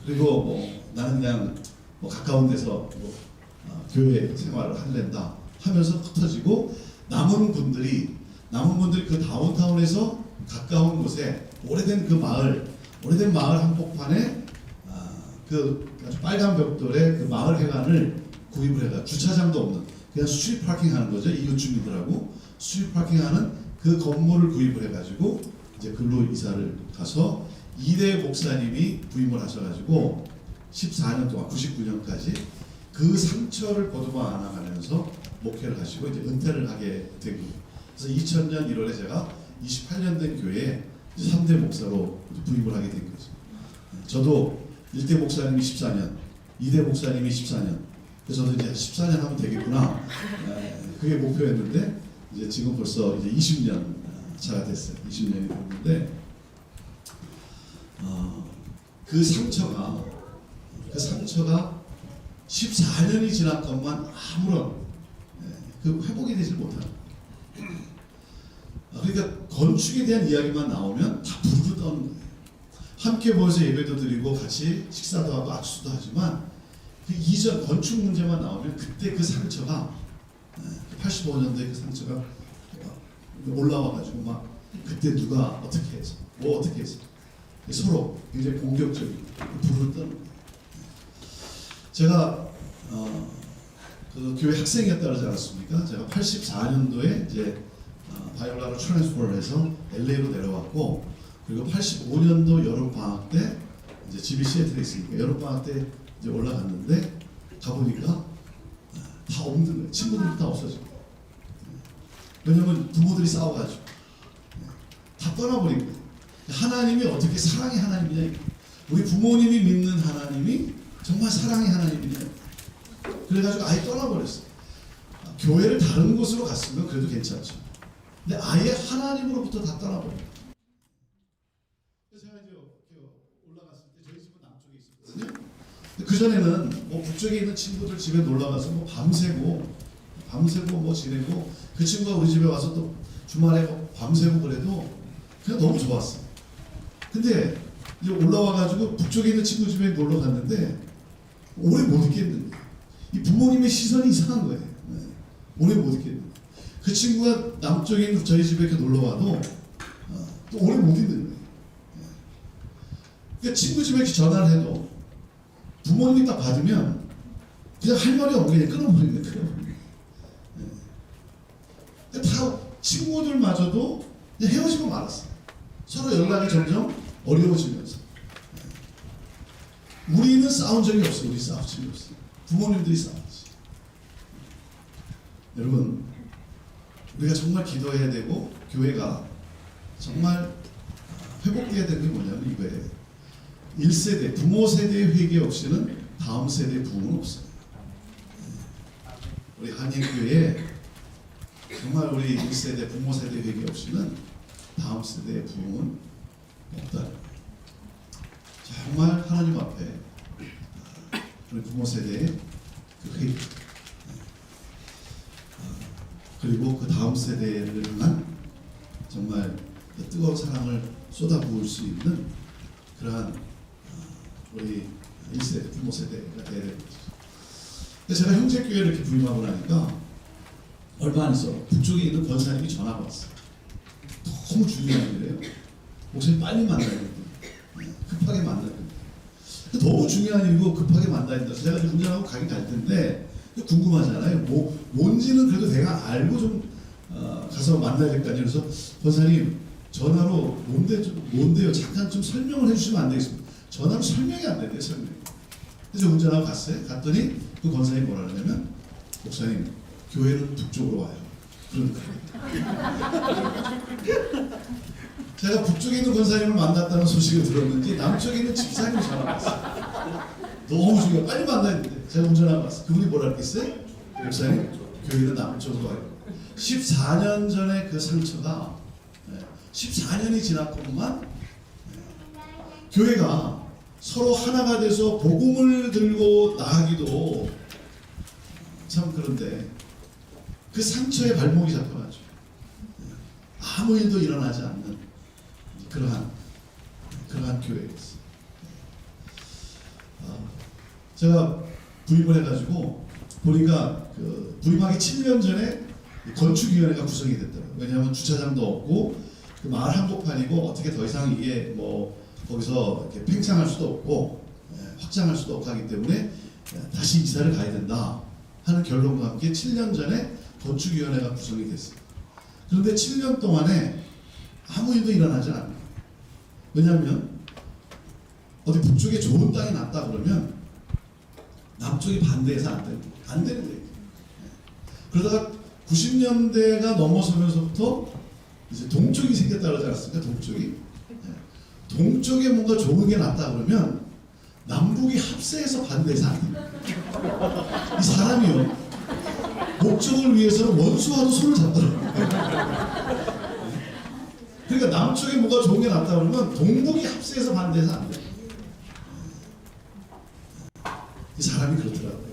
그리고 뭐 나는 그냥 뭐 가까운 데서 뭐 교회 생활을 할랜다 하면서 흩어지고 남은 분들이 그 다운타운에서 가까운 곳에 오래된 마을 한복판에 그 아주 빨간 벽돌에 그 마을 회관을 구입을 해가 주차장도 없는 그냥 스트리트 파킹하는 거죠. 이웃 주민들하고 스트리트 파킹하는 그 건물을 구입을 해가지고 이제 글로 이사를 가서 이대 목사님이 부임을 하셔가지고 14년 동안 99년까지 그 상처를 거두어 안아가면서 목회를 하시고 이제 은퇴를 하게 된 거예요. 그래서 2000년 1월에 제가 28년 된 교회에 3대 목사로 부임을 하게 된 거죠. 저도 1대 목사님이 14년, 2대 목사님이 14년. 그래서 저도 이제 14년 하면 되겠구나. 그게 목표였는데 이제 지금 벌써 이제 20년 차가 됐어요. 20년이 됐는데 그 상처가 14년이 지났건만 아무런 그 회복이 되질 못하는. 그러니까 건축에 대한 이야기만 나오면 다 부르르 떠는 거예요. 함께 모여서 예배도 드리고 같이 식사도 하고 악수도 하지만 그 이전 건축 문제만 나오면 그때 그 상처가 85년도에 그 상처가 올라와가지고 막 그때 누가 어떻게 해서 뭐 어떻게 해서 서로 굉장히 공격적이고 부르르 떠는 거예요. 제가 그 교회 학생이었다 그러지 않았습니까? 제가 84년도에 이제 바이올라로 트랜스퍼를 해서 LA로 내려왔고 그리고 85년도 여름 방학 때 이제 집이 시애틀에 있으니까 여름 방학 때 이제 올라갔는데 가보니까 다 없는 거예요. 친구들이 다 없어지고 왜냐면 부모들이 싸워가지고 다 떠나버린 거예요. 하나님이 어떻게 사랑의 하나님이냐 우리 부모님이 믿는 하나님이 정말 사랑의 하나님이냐 그래가지고 아예 떠나버렸어요. 교회를 다른 곳으로 갔으면 그래도 괜찮죠. 근데 아예 하나님으로부터 다 떠나버려요. 그래서 제가 이제 올라갔을 때 저희 집은 남쪽에 있었거든요. 그 전에는 뭐 북쪽에 있는 친구들 집에 놀러 가서 뭐 밤새고 뭐 지내고 그 친구가 우리 집에 와서 또 주말에 밤새고 그래도 그냥 너무 좋았어. 근데 이제 올라와가지고 북쪽에 있는 친구 집에 놀러 갔는데 오래 못 있겠는 거예요. 이 부모님의 시선이 이상한 거예요. 오래 못 있겠는 거예요. 그 친구가 남쪽에 있는 저희 집에 이렇게 놀러 와도 또 오래 못 있는 거예요. 그러니까 친구 집에 이렇게 전화를 해도 부모님이 딱 받으면 그냥 할 말이 없고 그냥 끊어버리는 거예요. 그러니까 다 친구들마저도 그냥 헤어지고 말았어요. 서로 연락이 점점 어려워지면서 우리는 싸운 적이 없어요. 우리 싸운 적이 없어요. 부모님들이 싸웠지. 여러분 우리가 정말 기도해야 되고 교회가 정말 회복돼야 되는 게 뭐냐면 이거예요. 1세대 부모 세대의 회개 없이는 다음 세대의 부흥은 없어요. 우리 한인교회에 정말 우리 1세대 부모 세대 회개 없이는 다음 세대의 부흥은 없다. 정말 하나님 앞에 우리 부모 세대의 그 회개 그리고 그 다음 세대를 향한 정말 뜨거운 사랑을 쏟아부을 수 있는 그러한 우리 1세대 부모 세대가 돼야 되는 거죠. 근데 제가 형제교회를 이렇게 부임하고 나니까 얼마 안 있어 북쪽에 있는 권사님이 전화가 왔어요. 너무 중요한 일이에요. 목사님 빨리 만나야 된다. 급하게 만나야 된다. 너무 중요한 일이고 급하게 만나야 된다. 제가 이제 운전하고 가긴 갈 텐데 궁금하잖아요. 뭔지는 그래도 내가 알고 좀 가서 만나야 될 거 아니에요. 그래서 권사님 전화로 뭔데요? 잠깐 좀 설명을 해주시면 안 되겠습니까? 전화로 설명이 안 된대요. 설명. 그래서 운전하고 갔어요. 갔더니 그 권사님이 뭐라 그러냐면 목사님 교회는 북쪽으로 와요. 그런 거예요. 제가 북쪽에 있는 권사님을 만났다는 소식을 들었는지 남쪽에 있는 집사님이 전화가 왔어요. 너무 중요해. 빨리 만나야 돼. 제가 운전하고 왔어요. 그분이 뭐라 그랬어요? 목사님 교회는 남쪽으로 와요. 14년 전에 그 상처가 14년이 지났건만 교회가 서로 하나가 돼서 복음을 들고 나가기도 참 그런데 그 상처에 발목이 잡혀가지고 아무 일도 일어나지 않는 그러한 교회였어요. 제가 부임을 해가지고 보니까 그 부임하기 7년 전에 건축위원회가 구성이 됐더라고요. 왜냐하면 주차장도 없고 그 마을 한복판이고 어떻게 더 이상 이게 뭐 거기서 이렇게 팽창할 수도 없고 확장할 수도 없고 하기 때문에 다시 이사를 가야 된다 하는 결론과 함께 7년 전에 건축위원회가 구성이 됐어요. 그런데 7년 동안에 아무 일도 일어나지 않아요. 왜냐하면 어디 북쪽에 좋은 땅이 났다 그러면 남쪽이 반대해서 안 되는 거예요. 그러다가 90년대가 넘어서면서부터 이제 동쪽이 생겼다 그러지 않았습니까? 동쪽이. 동쪽에 뭔가 좋은 게 났다 그러면 남북이 합세해서 반대해서 안 돼요. 이 사람이요. 목적을 위해서는 원수와도 손을 잡더라고요. 그러니까 남쪽에 뭐가 좋은 게 났다 그러면 동북이 합세해서 반대해서 안 돼요. 이 사람이 그렇더라고요.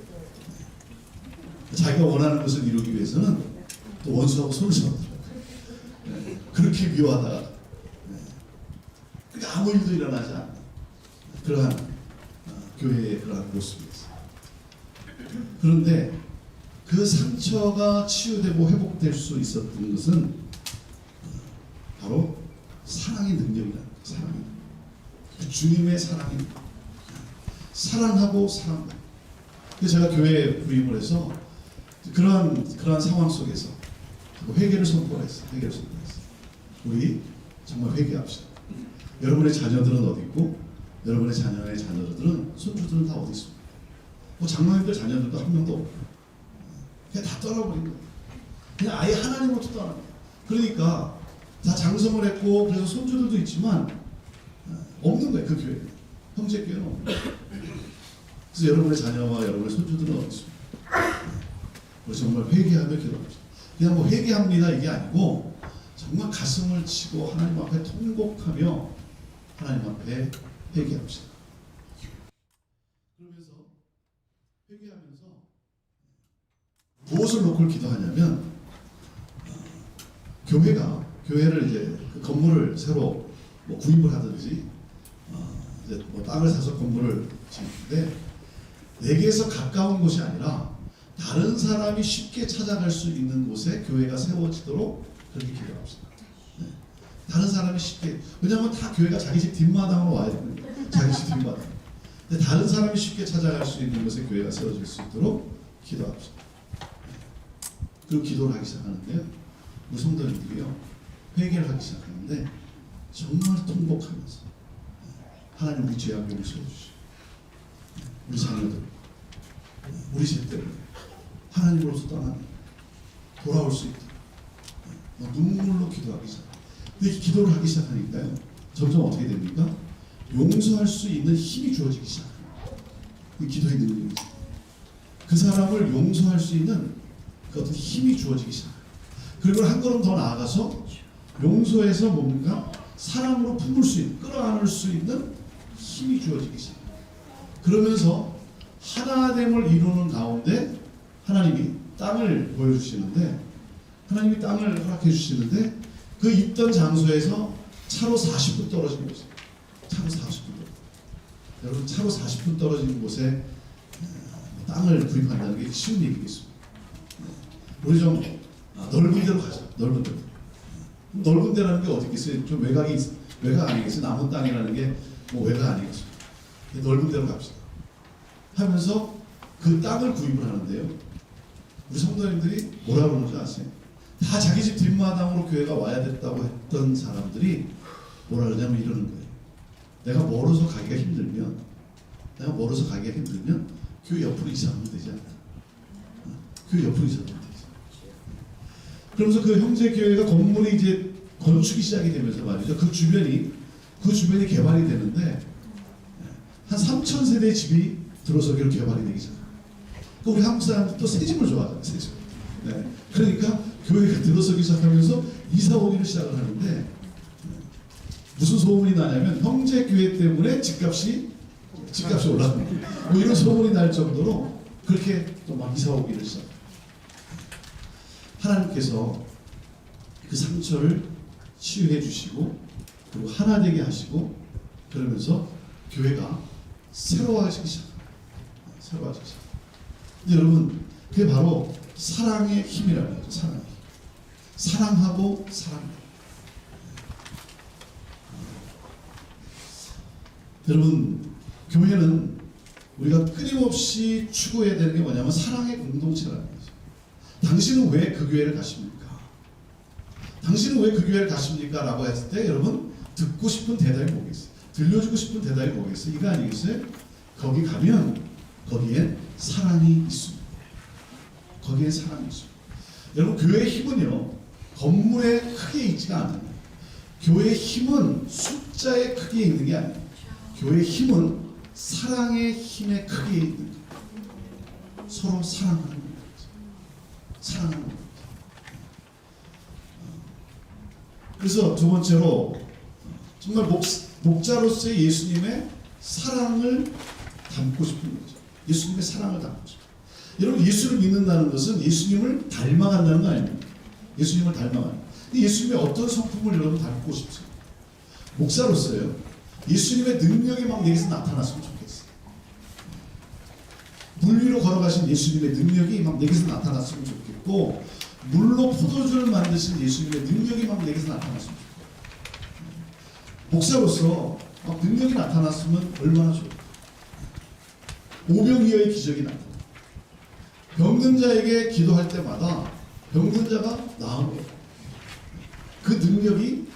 자기가 원하는 것을 이루기 위해서는 또 원수하고 손을 잡더라고요. 그렇게 미워하다가 그러니까 아무 일도 일어나지 않는 그러한 교회의 그러한 모습이었어요. 그런데 그 상처가 치유되고 회복될 수 있었던 것은 바로 사랑의 능력이라는 거예요. 사랑이. 그 주님의 사랑이. 사랑하고 사랑하고. 그래서 제가 교회에 부임을 해서 그러한 상황 속에서 회개를 선포했어요. 회개를 선포했어요. 우리 정말 회개합시다. 여러분의 자녀들은 어디 있고 여러분의 자녀의 자녀들은 손주들은 다 어디 있습니까? 뭐 장로님들 자녀들도 한 명도 없고 그냥 다 떠나버린 거예요. 그냥 아예 하나님으로부터 떠나는 거예요. 그러니까 다 장성을 했고 그래서 손주들도 있지만 없는 거예요. 그 교회는. 형제 교회는 없는 거예요. 그래서 여러분의 자녀와 여러분의 손주들은 어디 있습니까? 우리 정말 회개하며 기도합시다. 그냥 뭐 회개합니다 이게 아니고 정말 가슴을 치고 하나님 앞에 통곡하며 하나님 앞에 회개합시다. 그러면서 회개하면서 무엇을 놓고 기도하냐면 교회를 이제 그 건물을 새로 뭐 구입을 하든지 이제 뭐 땅을 사서 건물을 짓는데 내게서 가까운 곳이 아니라 다른 사람이 쉽게 찾아갈 수 있는 곳에 교회가 세워지도록 그렇게 기도합시다. 네. 다른 사람이 쉽게, 왜냐하면 다 교회가 자기 집 뒷마당으로 와야 됩니다. 자기 집 뒷마당. 근데 다른 사람이 쉽게 찾아갈 수 있는 곳에 교회가 세워질 수 있도록 기도합시다. 네. 그리고 기도를 하기 시작하는데요. 우리 성도님들이요. 회개를 하기 시작하는데 정말 통곡하면서 하나님 우리 죄악을 용서해주시고 우리 자녀들 우리 집 때문에 하나님으로서 떠나는 돌아올 수 있도록 눈물로 기도하기 시작. 근데 기도를 하기 시작하니까요. 점점 어떻게 됩니까? 용서할 수 있는 힘이 주어지기 시작합니다. 기도의 능력이죠. 그 사람을 용서할 수 있는 그 어떤 힘이 주어지기 시작합니다. 그리고 한 걸음 더 나아가서 용서해서 뭔가 사랑으로 품을 수 있는, 끌어안을 수 있는 힘이 주어지기 시작합니다. 그러면서 하나됨을 이루는 가운데 하나님이 땅을 보여주시는데 하나님이 땅을 허락해 주시는데 그 있던 장소에서 차로 40분 떨어진 곳에 차로 40분 여러분 차로 40분 떨어진 곳에 땅을 구입한다는 게 쉬운 얘기겠습니다. 우리 좀 넓은 데로 가자. 넓은 데로. 넓은 데라는 게 어디 있겠어요? 좀 외곽 아니겠어요? 남은 땅이라는 게 뭐 외곽 아니겠어요? 넓은 데로 갑시다. 하면서 그 땅을 구입을 하는데요. 우리 성도님들이 뭐라 그러는지 아세요? 다 자기 집 뒷마당으로 교회가 와야 됐다고 했던 사람들이 뭐라 그러냐면 이러는 거예요. 내가 멀어서 가기가 힘들면 교회 옆으로 이사하면 되지 않나? 교회 옆으로 이사하면 되지. 그러면서 그 형제 교회가 건물이 이제 건축이 시작이 되면서 말이죠. 그 주변이 개발이 되는데 한 3,000세대 집이 들어서기로 개발이 되기 시작합니다. 우리 한국 사람들 또 새 집을 좋아하잖아요. 새 집. 네. 그러니까 교회가 들어서기 시작하면서 이사 오기를 시작을 하는데 무슨 소문이 나냐면 형제 교회 때문에 집값이 올라갑니다. 뭐 이런 소문이 날 정도로 그렇게 또 막 이사 오기를 시작합니다. 하나님께서 그 상처를 치유해 주시고 그리고 하나 되게 하시고 그러면서 교회가 새로워지기 시작합니다. 새로운 제자. 근데 여러분, 그게 바로 사랑의 힘이라는 거죠. 사랑의 힘. 사랑하고 사랑하고. 여러분, 교회는 우리가 끊임없이 추구해야 되는 게 뭐냐면 사랑의 공동체라는 거죠. 당신은 왜 그 교회를 가십니까? 당신은 왜 그 교회를 가십니까? 라고 했을 때 여러분 듣고 싶은 대답이 뭐겠어요? 들려주고 싶은 대답이 뭐겠어요? 이거 아니겠어요? 거기 가면 거기엔 사랑이 있습니다. 거기엔 사랑이 있습니다. 여러분, 교회의 힘은요 건물의 크기에 있지가 않아요. 교회의 힘은 숫자의 크기에 있는 게 아니에요. 교회의 힘은 사랑의 힘의 크기에 있는 거예요. 서로 사랑하는 거예요. 사랑하는 거예요. 그래서 두 번째로 정말 목자로서의 예수님의 사랑을 담고 싶은 거죠. 예수님의 사랑을 담고 싶어요. 여러분, 예수를 믿는다는 것은 예수님을 닮아간다는 거 아닙니까? 예수님을 닮아가는. 예수님의 어떤 성품을 여러분 닮고 싶습니까? 목사로서요, 예수님의 능력이 막 내게서 나타났으면 좋겠어요. 물 위로 걸어가신 예수님의 능력이 막 내게서 나타났으면 좋겠고, 물로 포도주를 만드신 예수님의 능력이 막 내게서 나타났으면 좋겠어요. 목사로서 막 능력이 나타났으면 얼마나 좋을까요? 오병이어의 기적이 나타나요. 병든 자에게 기도할 때마다 병든 자가 나은 거예요. 그 능력이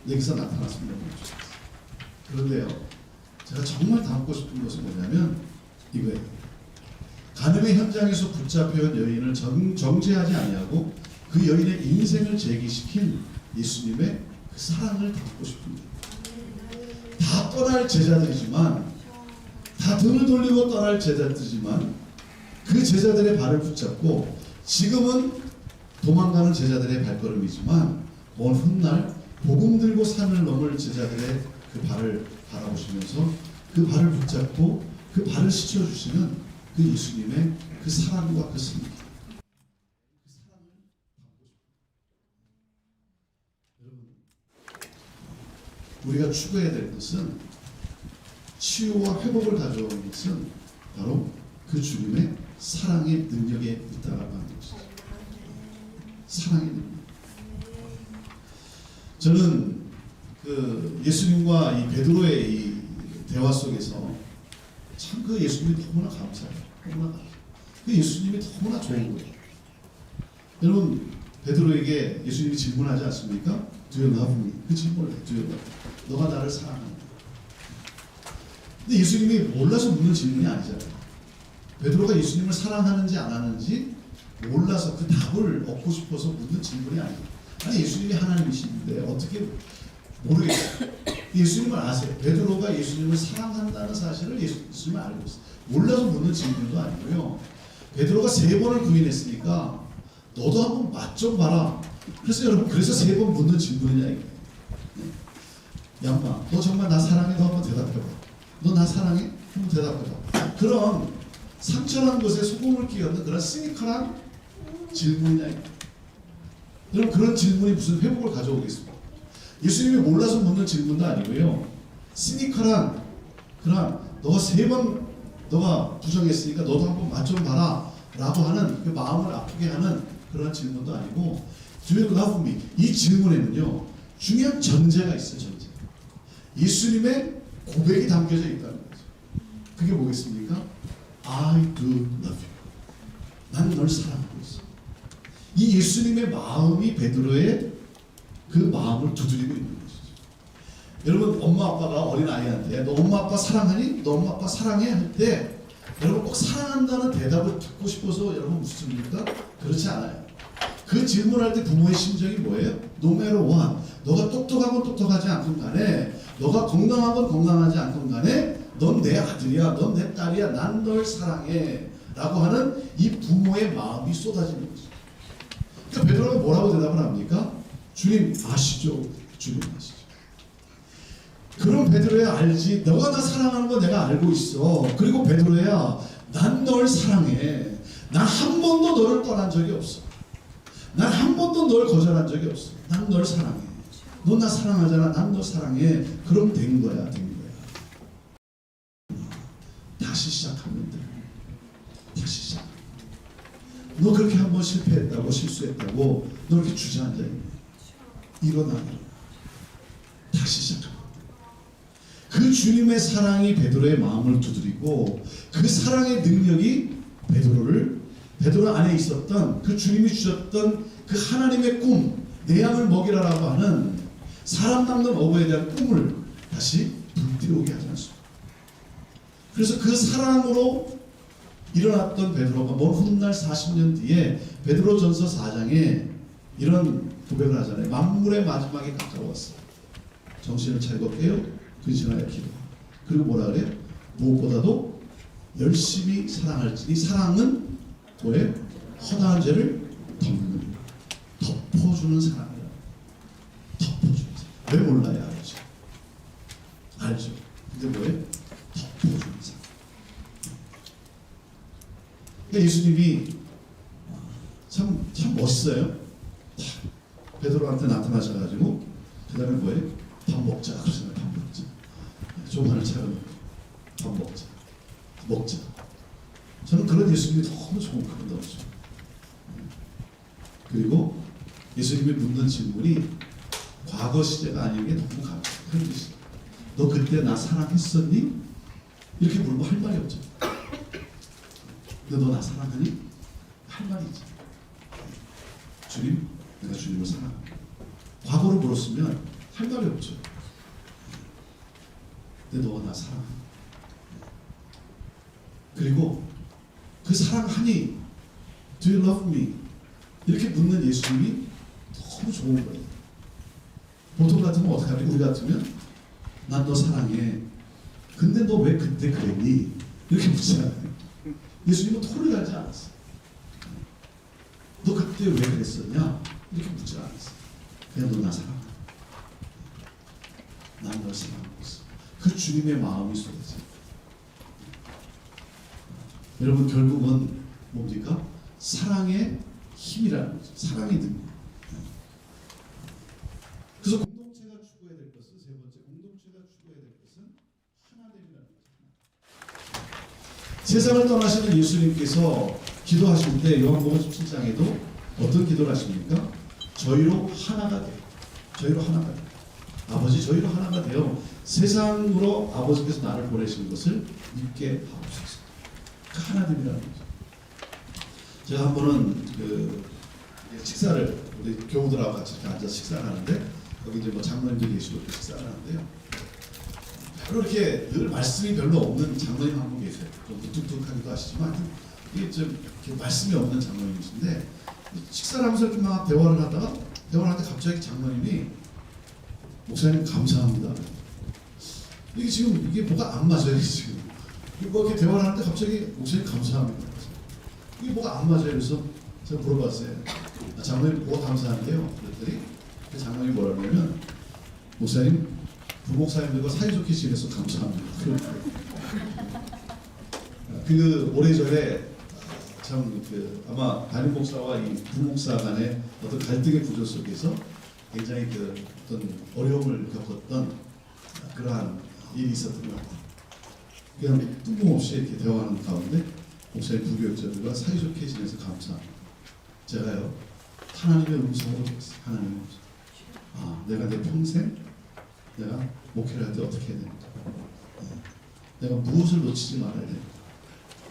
내게서 나타났으면 너무 좋겠어요. 그런데요, 제가 정말 담고 싶은 것은 뭐냐면 이거예요. 간음의 현장에서 붙잡혀온 여인을 정죄하지 아니하고 그 여인의 인생을 재기시킨 예수님의 그 사랑을 담고 싶습니다. 다 떠날 제자들이지만, 다 등을 돌리고 떠날 제자들이지만 그 제자들의 발을 붙잡고, 지금은 도망가는 제자들의 발걸음이지만 먼 훗날 복음 들고 산을 넘을 제자들의 그 발을 바라보시면서 그 발을 붙잡고 그 발을 씻어주시는 그 예수님의 그 사랑과 그 승리, 그 사랑을 담고 싶습니다. 여러분, 우리가 추구해야 될 것은, 치유와 회복을 가져오는 것은 바로 그 주님의 사랑의 능력에 있다라고 하는 것이죠. 사랑의 능력. 저는 그 예수님과 이 베드로의 이 대화 속에서 참 그 예수님이 너무나 감사해요. 너무나 감사해요. 그 예수님이 너무나 좋은 거예요. 여러분, 베드로에게 예수님이 질문하지 않습니까? Do you love me? 그 질문을 해요. Do you love me? 너가 나를 사랑하는가? 근데 예수님이 몰라서 묻는 질문이 아니잖아요. 베드로가 예수님을 사랑하는지 안 하는지 몰라서 그 답을 얻고 싶어서 묻는 질문이 아니에요. 아니, 예수님이 하나님이신데 어떻게 모르겠어요. 예수님을 아세요. 베드로가 예수님을 사랑한다는 사실을 예수님을 알고 있어요. 몰라서 묻는 질문도 아니고요. 베드로가 3번을 부인했으니까 너도 한번 맛 좀 봐라. 그래서 여러분, 그래서 3번 묻는 질문이냐 이거예요. 양마, 너 정말 나 사랑해? 너 한번 대답해봐. 너 나 사랑해? 한번 대답해봐. 그런 상처난 것에 소금을 끼얹는 그런 시니컬한 질문이냐 이거예요. 여러분, 그런 질문이 무슨 회복을 가져오겠습니까? 예수님이 몰라서 묻는 질문도 아니고요. 시니컬한 그런, 너가 3번 너가 부정했으니까 너도 한번 맛 좀 봐라 라고 하는 그 마음을 아프게 하는 그런 질문도 아니고, Do you love me? 이 질문에는요 중요한 전제가 있어요. 전제. 예수님의 고백이 담겨져 있다는 거죠. 그게 뭐겠습니까? I do love you. 난 널 사랑하고 있어. 이 예수님의 마음이 베드로의 그 마음을 두드리고 있는 것이죠. 여러분, 엄마 아빠가 어린 아이한테 너 엄마 아빠 사랑하니? 너 엄마 아빠 사랑해? 할 때 여러분 꼭 사랑한다는 대답을 듣고 싶어서 여러분 묻습니까? 그렇지 않아요. 그 질문할 때 부모의 심정이 뭐예요? No matter what. 너가 똑똑하건 똑똑하지 않건 간에, 너가 건강하건 건강하지 않건 간에 넌 내 아들이야, 넌 내 딸이야, 난 널 사랑해 라고 하는 이 부모의 마음이 쏟아지는 거죠. 그러니까 베드로가 뭐라고 대답을 합니까? 주님 아시죠? 주님 아시죠? 그럼 베드로야, 알지. 너가 나 사랑하는 거 내가 알고 있어. 그리고 베드로야, 난 널 사랑해. 난 한 번도 너를 떠난 적이 없어. 난 한 번도 널 거절한 적이 없어. 난 널 사랑해. 너 나 사랑하잖아. 난 너 사랑해. 그럼 된 거야, 된 거야. 다시 시작하면 돼. 다시 시작. 너 그렇게 한번 실패했다고 실수했다고 너 이렇게 주저앉아 있네. 일어나. 다시 시작하고. 그 주님의 사랑이 베드로의 마음을 두드리고 그 사랑의 능력이 베드로 안에 있었던 그 주님이 주셨던 그 하나님의 꿈, 내 양을 먹이라라고 하는 사람 남는 어부에 대한 꿈을 다시 불태우게 하지 않습니다. 그래서 그 사랑으로 일어났던 베드로가 먼 훗날 40년 뒤에 베드로전서 4장에 이런 고백을 하잖아요. 만물의 마지막에 가까웠어요. 정신을 차리고 깨어 근신하여 기도하고. 그리고 뭐라 그래요? 무엇보다도 열심히 사랑할지니 사랑은 뭐예요? 허다한 죄를 덮어주는 사랑이에요. 덮어주는 사랑. 왜 몰라요? 알죠. 알죠. 근데 뭐예요? 덮어주는 사랑. 그러니까 예수님이 참 멋있어요. 베드로한테 나타나셔가지고 그 다음에 뭐예요? 밥 먹자 그러잖아요. 밥 먹자. 조만을 차려놓고 밥 먹자. 저는 그런 예수님이 너무 좋은 그런 거죠. 그리고 예수님이 묻는 질문이 과거 시제가 아닌 게 너무 그런 뜻이에요. 너 그때 나 사랑했었니? 이렇게 물으면 할 말이 없죠. 근데 너 나 사랑하니? 할 말이 있지. 주님, 내가 주님을 사랑합니다. 과거로 물었으면 할 말이 없죠. 근데 너가 나 사랑해. 그리고 그 사랑하니? Do you love me? 이렇게 묻는 예수님이 너무 좋은 거예요. 보통 같으면 어떻게 하니? 우리 같으면 난 너 사랑해. 근데 너 왜 그때 그랬니? 이렇게 묻잖아요. 예수님은 토를 하지 않았어요. 너 그때 왜 그랬었냐? 이렇게 묻지 않았어요. 그냥 너 나 사랑해. 난 널 사랑하고 있어. 그 주님의 마음이 쏟아져요. 여러분 결국은 뭡니까? 사랑의 힘이라는 거죠. 사랑의 능력. 그래서 공동체가 추구해야 될 것은 세 번째, 공동체가 추구해야 될 것은 하나됨이라는 거죠. 세상을 떠나시는 예수님께서 기도하실 때 요한복음 17장에도 어떤 기도를 하십니까? 저희로 하나가 되어. 저희로 하나가 되어. 아버지 저희로 하나가 되어 세상으로 아버지께서 나를 보내신 것을 믿게 하옵소서. 그 하나됨이라는 거죠. 제가 한 번은 식사를 우리 교우들하고 같이 이렇게 앉아서 식사를 하는데 거기 이제 뭐 장로님들이 계시고 이렇게 식사를 하는데요. 별로 이렇게 늘 말씀이 별로 없는 장로님 한 분 계세요. 좀 무뚝뚝하기도 하시지만 이게 좀 이렇게 말씀이 없는 장로님이신데 식사를 하면서 이렇게 막 대화를 하는데 갑자기 장로님이 목사님 감사합니다. 이게 지금 이게 뭐가 안 맞아요 지금. 뭐 이렇게 대화를 하는데 갑자기 목사님 감사합니다. 이게 뭐가 안 맞아요. 그래서 제가 물어봤어요. 장로님 뭐가 감사한데요? 그랬더니 그 장로님이 뭐라고 하냐면 목사님 부목사님들과 사이좋게 지내서 감사합니다. 그 오래전에 참 아마 담임 목사와 이 부목사 간의 어떤 갈등의 구조 속에서 굉장히 어떤 어려움을 겪었던 그러한 일이 있었던 것 같아요. 그냥 뜬금없이 이렇게 대화하는 가운데 목사님 부교육자들과 사이좋게 지내서 감사합니다. 제가요 하나님의 음성으로 들었어요. 하나님의 음성. 아, 내가 내 평생 내가 목회를 할 때 어떻게 해야 됩니까? 내가 무엇을 놓치지 말아야 됩니까?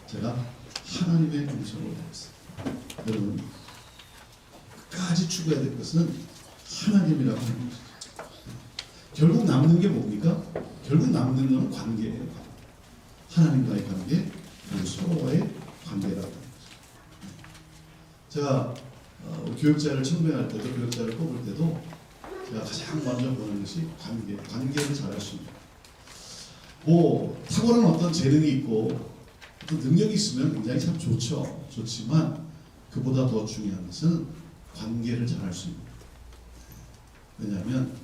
제가 하나님의 음성으로 들었어요. 여러분 끝까지 추구해야 될 것은 하나님이라고 하는 것이죠. 결국 남는 게 뭡니까? 결국 남는 건 관계예요. 하나님과의 관계, 그리고 서로와의 관계라고 하는 거죠. 제가 교육자를 청명할 때도, 교육자를 뽑을 때도 제가 가장 먼저 보는 것이 관계를 잘할 수 있는. 뭐 탁월한 어떤 재능이 있고 어떤 능력이 있으면 굉장히 참 좋지만 그보다 더 중요한 것은 관계를 잘할 수 있는. 왜냐하면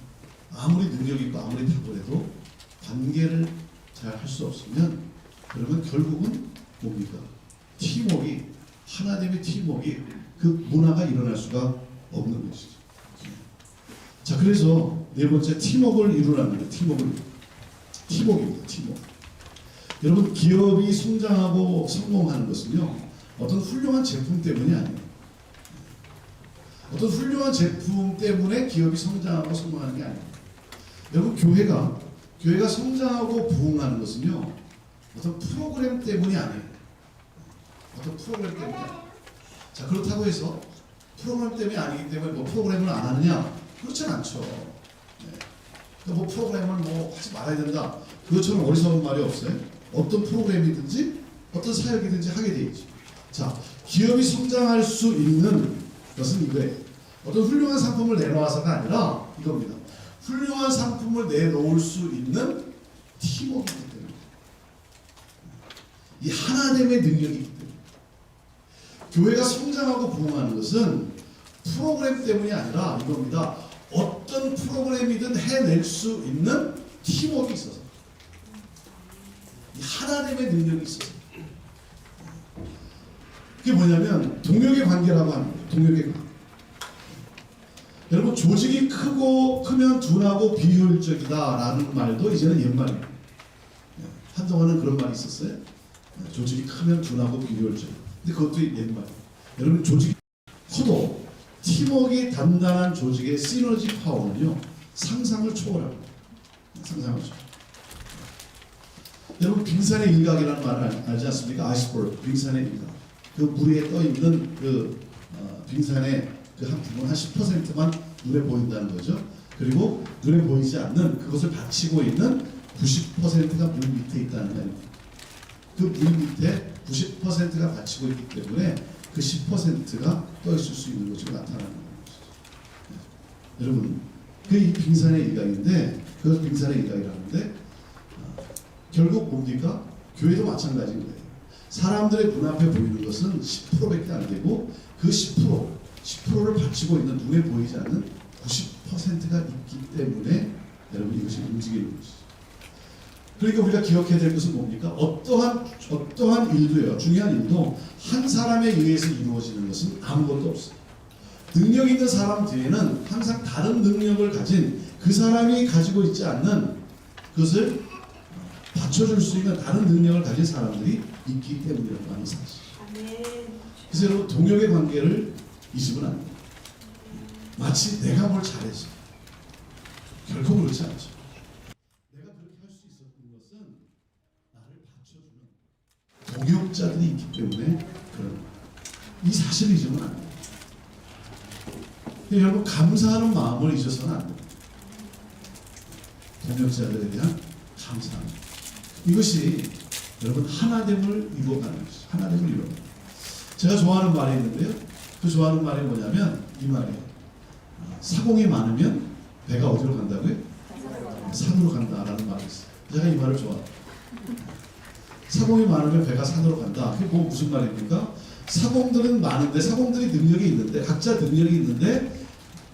아무리 능력이 있고 아무리 탁월해도 관계를 잘 할 수 없으면 그러면 결국은 뭡니까? 팀워크가 하나님의 팀워크가 그 문화가 일어날 수가 없는 것이죠. 자, 그래서 네 번째 팀워크를 이루라는 거예요. 팀워크입니다. 팀워크. 여러분 기업이 성장하고 성공하는 것은요 어떤 훌륭한 제품 때문이 아니에요. 어떤 훌륭한 제품 때문에 기업이 성장하고 성공하는 게 아니에요. 여러분 교회가 성장하고 부흥하는 것은요 어떤 프로그램 때문이 아니에요. 어떤 프로그램 때문이 아니에요. 자 그렇다고 해서 프로그램 때문이 아니기 때문에 뭐 프로그램을 안 하느냐? 그렇진 않죠. 네. 뭐 프로그램을 뭐 하지 말아야 된다. 그것처럼 어리석은 말이 없어요. 어떤 프로그램이든지 어떤 사역이든지 하게 돼 있죠. 자 기업이 성장할 수 있는 것은 이거예요. 어떤 훌륭한 상품을 내놓아서가 아니라 이겁니다. 훌륭한 상품을 내놓을 수 있는 팀워크이기 때문에 이 하나됨의 능력이기 때문에 교회가 성장하고 부흥하는 것은 프로그램 때문이 아니라 이겁니다. 어떤 프로그램이든 해낼 수 있는 팀워크가 있어서 이 하나됨의 능력이 있어서 그게 뭐냐면 동역의 관계라고 하는 거예요. 동역의 관계. 여러분 조직이 크면 둔하고 비효율적이다라는 말도 이제는 옛말이에요. 한동안은 그런 말이 있었어요. 조직이 크면 둔하고 비효율적이다. 근데 그것도 옛말이에요. 여러분 조직이 커도 팀워크가 단단한 조직의 시너지 파워는요 상상을 초월합니다. 상상을 초월. 여러분 빙산의 일각이라는 말을 알지 않습니까? 아이스버그 빙산의 일각. 그 물 위에 떠 있는 그 빙산의 그 한 부분 한 10%만 눈에 보인다는 거죠. 그리고 눈에 보이지 않는 그것을 받치고 있는 90%가 물 밑에 있다는 거예요. 그 물 밑에 90%가 받치고 있기 때문에 그 10%가 떠 있을 수 있는 것으로 나타나는 것이죠. 네. 여러분, 그 이 빙산의 일각인데, 그것을 빙산의 일각이라는데 결국 뭡니까? 교회도 마찬가지인 거예요. 사람들의 눈앞에 보이는 것은 10%밖에 안 되고 그 10%를 받치고 있는 눈에 보이지 않는 90%가 있기 때문에 여러분 이것이 움직이는 것이죠. 그러니까 우리가 기억해야 될 것은 뭡니까? 어떠한 일도요, 중요한 일도 한 사람에 의해서 이루어지는 것은 아무것도 없어요. 능력 있는 사람 뒤에는 항상 다른 능력을 가진 그 사람이 가지고 있지 않는 그것을 받쳐줄 수 있는 다른 능력을 가진 사람들이 있기 때문이라고 하는 사실. 그래서 여러분 동역의 관계를 잊으면 안 돼요. 마치 내가 뭘 잘해서 결코 그렇지 않죠. 내가 그렇게 할 수 있었던 것은 나를 받쳐주는 동역자들이 있기 때문에 그런 이 사실을 잊으면 안 돼요. 여러분 감사하는 마음을 잊어서는 안 돼요. 동역자들에 대한 감사함. 이것이 여러분 하나됨을 이루어가는 것이죠. 하나됨을 이루어가는 것이죠. 제가 좋아하는 말이 있는데요. 그 좋아하는 말이 뭐냐면 이 말이에요. 사공이 많으면 배가 어디로 간다고요? 산으로 간다라는 말이 있어요. 제가 이 말을 좋아해요. 사공이 많으면 배가 산으로 간다. 그게 뭐 무슨 말입니까? 사공들은 많은데 사공들이 능력이 있는데 각자 능력이 있는데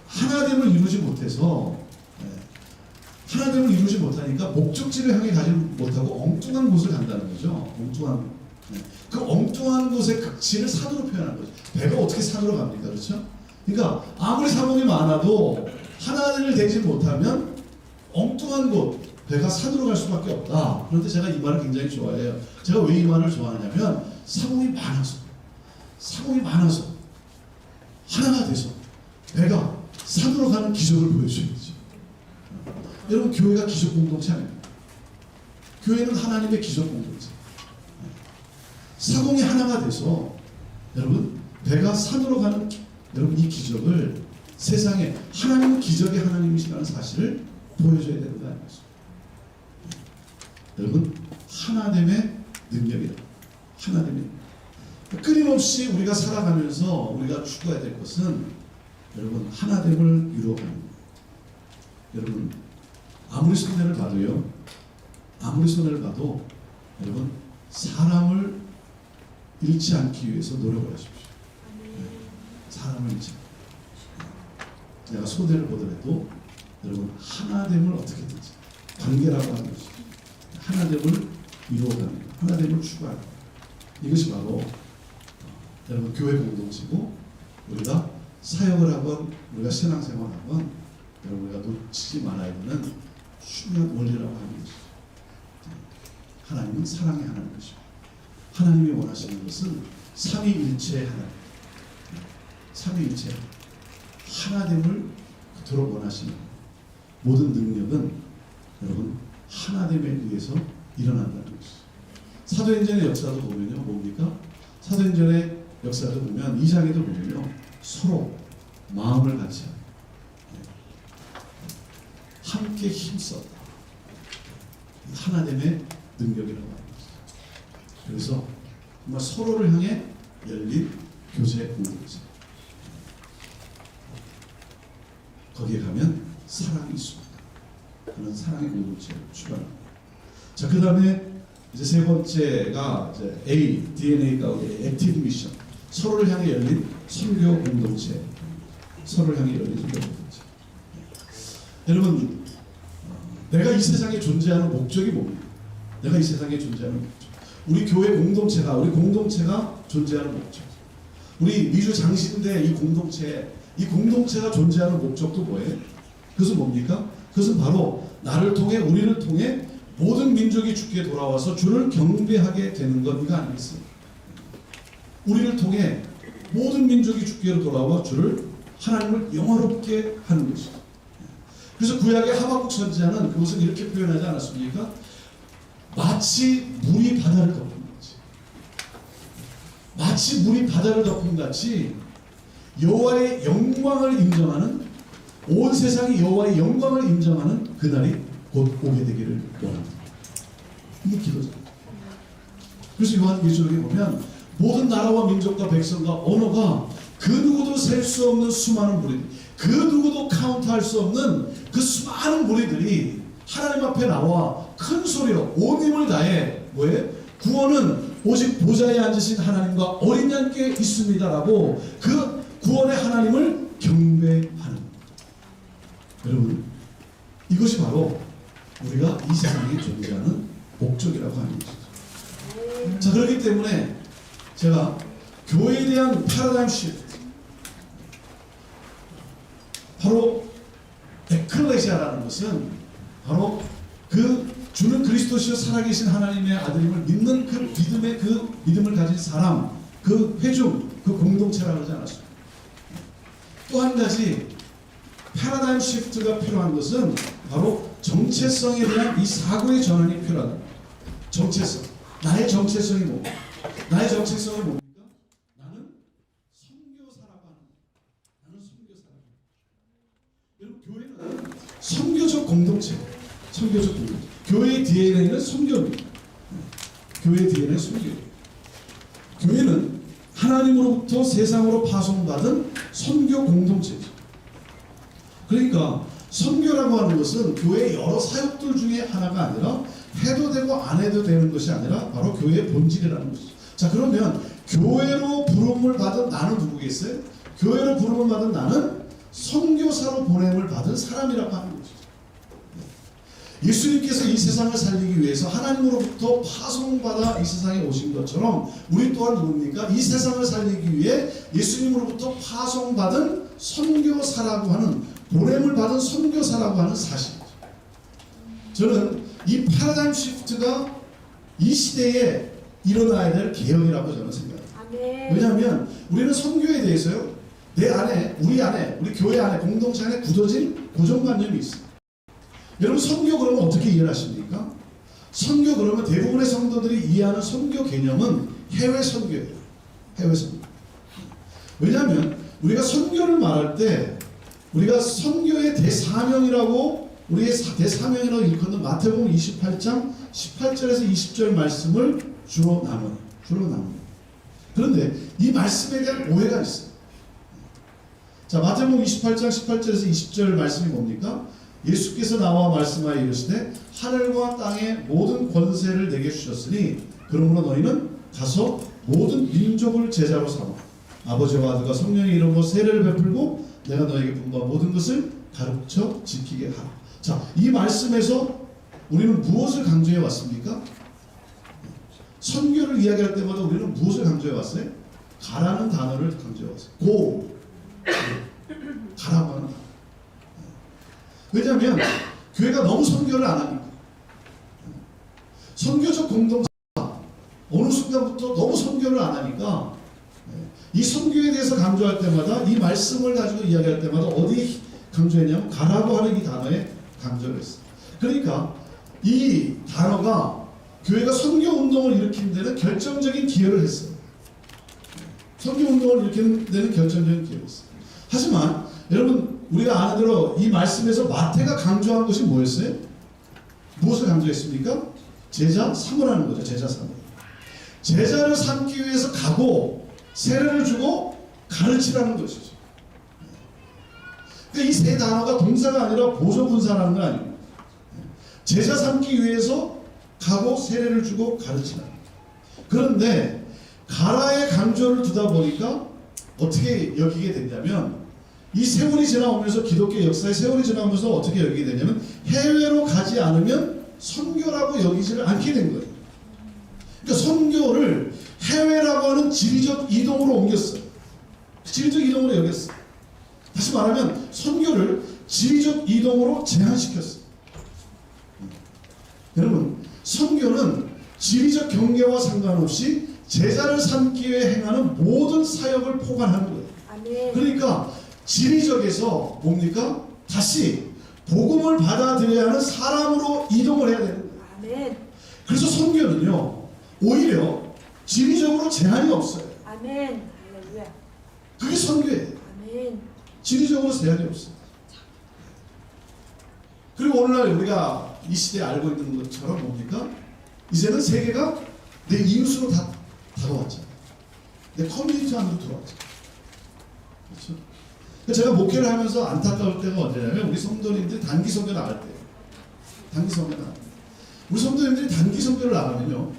하나됨을 이루지 못해서 하나됨을 이루지 못하니까 목적지를 향해 가지 못하고 엉뚱한 곳을 간다는 거죠. 엉뚱한 그 엉뚱한 곳의 극치를 산으로 표현한 거죠. 배가 어떻게 산으로 갑니까? 그렇죠? 그러니까 아무리 사공이 많아도 하나를 되지 못하면 엉뚱한 곳 배가 산으로 갈 수밖에 없다. 그런데 제가 이 말을 굉장히 좋아해요. 제가 왜 이 말을 좋아하냐면 사공이 많아서 하나가 돼서 배가 산으로 가는 기적을 보여줘야죠. 여러분 교회가 기적 공동체 아닙니까? 교회는 하나님의 기적 공동체. 사공이 하나가 돼서 여러분 배가 산으로 가는 여러분 이 기적을 세상에 하나님은 기적의 하나님이시라는 사실을 보여줘야 되는 거 아니겠습니까? 여러분 하나됨의 능력이다. 하나됨의 끊임없이 우리가 살아가면서 우리가 추구해야 될 것은 여러분 하나됨을 이루어가는 거예요. 여러분 아무리 손해를 봐도 여러분 사람을 잃지 않기 위해서 노력을 하십시오. 사람을 잃지 않고 내가 손해를 보더라도 여러분 하나됨을 어떻게든지 관계라고 하는 것이 하나됨을 이루어가는 것, 하나됨을 추구하는 것. 이것이 바로 여러분 교회 공동체고 우리가 사역을 하건 우리가 신앙생활을 하건 여러분 우리가 놓치지 말아야 되는 중요한 원리라고 하는 것이죠. 하나님은 사랑의 하나님이시고 하나님이 원하시는 것은 삼위일체 하나, 삼위일체 하나됨을 그토록 원하시는 모든 능력은 여러분 하나됨에 의해서 일어난다는 것이죠. 사도행전의 역사도 보면요, 뭡니까? 사도행전의 역사도 보면 2장에도 보면요, 서로 마음을 같이 함께 힘썼다. 하나됨의 능력이라고 하는 것이죠. 그래서 정말 서로를 향해 열린 교제 공동체. 거기에 가면 사랑이 있습니다. 그런 사랑의 공동체를 출발합니다. 자, 그 다음에 이제 세 번째가 이제 A, DNA 가운데 액티브 미션. 서로를 향해 열린 선교 공동체. 서로를 향해 열린 선교 공동체. 여러분, 내가 이 세상에 존재하는 목적이 뭡니까? 내가 이 세상에 존재하는 목적. 우리 교회 공동체가, 우리 공동체가 존재하는 목적. 우리 미주 장신대 이 공동체가 존재하는 목적도 뭐예요? 그것은 뭡니까? 그것은 바로 나를 통해, 우리를 통해 모든 민족이 주께 돌아와서 주를 경배하게 되는 것, 이거 아니겠습니까? 우리를 통해 모든 민족이 주께로 돌아와 주를, 하나님을 영화롭게 하는 것이죠. 그래서 구약의 하박국 선지자는 그것을 이렇게 표현하지 않았습니까? 마치 물이 바다를 덮은 같이, 마치 물이 바다를 덮은 같이 여호와의 영광을 인정하는, 온 세상이 여호와의 영광을 인정하는 그날이 곧 오게 되기를 원합니다. 이게 기도잖아요. 그래서 요한 1절에 보면 모든 나라와 민족과 백성과 언어가 그 누구도 셀 수 없는 수많은 무리들, 그 누구도 카운트할 수 없는 그 수많은 무리들이 하나님 앞에 나와 큰 소리로 온 힘을 다해 뭐에? 구원은 오직 보좌에 앉으신 하나님과 어린 양께 있습니다라고 그 구원의 하나님을 경배하는. 여러분, 이것이 바로 우리가 이 세상에 존재하는 목적이라고 하는 것이죠. 자, 그렇기 때문에 제가 교회에 대한 패러다임 시프트, 바로 에클레시아라는 것은 바로 그 주는 그리스도시요 살아계신 하나님의 아들임을 믿는 그 믿음의, 그 믿음을 가진 사람, 그 회중, 그 공동체라고 하지 않았습니다. 또 한 가지 패러다임 시프트가 필요한 것은 바로 정체성에 대한 이 사고의 전환이 필요하다. 정체성. 나의 정체성이 뭡니까? 나의 정체성이 뭡니까? 나는 선교사라고 하는 거예요. 나는 선교사라고. 여러분, 교회는 선교적 공동체. 선교적 공동체. 교회의 DNA는 선교입니다. 교회의 DNA는 선교입니다. 교회는 하나님으로부터 세상으로 파송받은 선교 공동체죠. 그러니까 선교라고 하는 것은 교회의 여러 사역들 중에 하나가 아니라 해도 되고 안 해도 되는 것이 아니라 바로 교회의 본질이라는 것이죠. 자, 그러면 교회로 부름을 받은 나는 누구겠어요? 교회로 부름을 받은 나는 선교사로 보냄을 받은 사람이라고 하는 것이죠. 예수님께서 이 세상을 살리기 위해서 하나님으로부터 파송받아 이 세상에 오신 것처럼 우리 또한 누굽니까? 이 세상을 살리기 위해 예수님으로부터 파송받은 선교사라고 하는, 보냄을 받은 선교사라고 하는 사실이죠. 저는 이 패러다임 시프트가 이 시대에 일어나야 될 개혁이라고 저는 생각합니다. 왜냐하면 우리는 선교에 대해서요, 내 안에, 우리 교회 안에, 공동체 안에 굳어진 고정관념이 있어요. 여러분, 선교 그러면 어떻게 이해를 하십니까? 선교 그러면 대부분의 성도들이 이해하는 선교 개념은 해외 선교예요. 해외 선교. 왜냐하면 우리가 선교를 말할 때 우리가 선교의 대사명이라고, 우리의 대사명이라고 일컫는 마태복음 28장 18절에서 20절 말씀을 주로 나눠요. 그런데 이 말씀에 대한 오해가 있어요. 자, 마태복음 28장 18절에서 20절 말씀이 뭡니까? 예수께서 나와 말씀하여 이르시되 하늘과 땅의 모든 권세를 내게 주셨으니 그러므로 너희는 가서 모든 민족을 제자로 삼아 아버지와 아들과 성령의 이름으로 세례를 베풀고 내가 너에게 분부한 모든 것을 가르쳐 지키게 하라. 자, 이 말씀에서 우리는 무엇을 강조해 왔습니까? 선교를 이야기할 때마다 우리는 무엇을 강조해 왔어요? 가라는 단어를 강조해 왔어요. 고, 가라고 하는 단어. 왜냐하면 교회가 너무 선교를 안 하니까. 선교적 공동체가 어느 순간부터 너무 선교를 안 하니까 이 선교에 대해서 강조할 때마다 이 말씀을 가지고 이야기할 때마다 어디 강조했냐면 가라고 하는 이 단어에 강조를 했어요. 그러니까 이 단어가 교회가 선교 운동을 일으키는 데는 결정적인 기여를 했어요. 선교 운동을 일으키는 데는 결정적인 기여를 했어요. 하지만 여러분 우리가 아는 대로 이 말씀에서 마태가 강조한 것이 뭐였어요? 무엇을 강조했습니까? 제자 삼으라는 거죠. 제자 삼. 제자를 삼기 위해서 가고 세례를 주고 가르치라는 것이죠. 그러니까 이 세 단어가 동사가 아니라 보조분사라는 건 아닙니다. 제자 삼기 위해서 가고 세례를 주고 가르치라. 그런데 가라의 강조를 두다 보니까 어떻게 여기게 됐냐면 이 세월이 지나오면서 기독교 역사의 세월이 지나오면서 어떻게 여기게 되냐면 해외로 가지 않으면 선교라고 여기지를 않게 된 거예요. 그러니까 선교를 해외라고 하는 지리적 이동으로 옮겼어요. 지리적 이동으로 여겼어요. 다시 말하면 선교를 지리적 이동으로 제한시켰어요. 여러분 선교는 지리적 경계와 상관없이 제자를 삼기 위해 행하는 모든 사역을 포괄하는 거예요. 아멘. 그러니까 지리적에서 뭡니까? 다시 복음을 받아들여야 하는 사람으로 이동을 해야 되는 거예요. 아멘. 그래서 선교는요 오히려 지리적으로 제한이 없어요. 아멘. 할렐루야. 그게 선교예요. 아멘. 지리적으로 제한이 없어요. 그리고 오늘날 우리가 이 시대에 알고 있는 것처럼 뭡니까? 이제는 세계가 내 이웃으로 다 다가왔잖아요. 내 커뮤니티 안으로 들어왔죠. 그렇죠? 제가 목회를 하면서 안타까울 때가 언제냐면 우리 성도님들이 단기 선교 나갈 때예요. 단기 선교 나갈 때. 우리 성도님들이 단기 선교를 나가면요.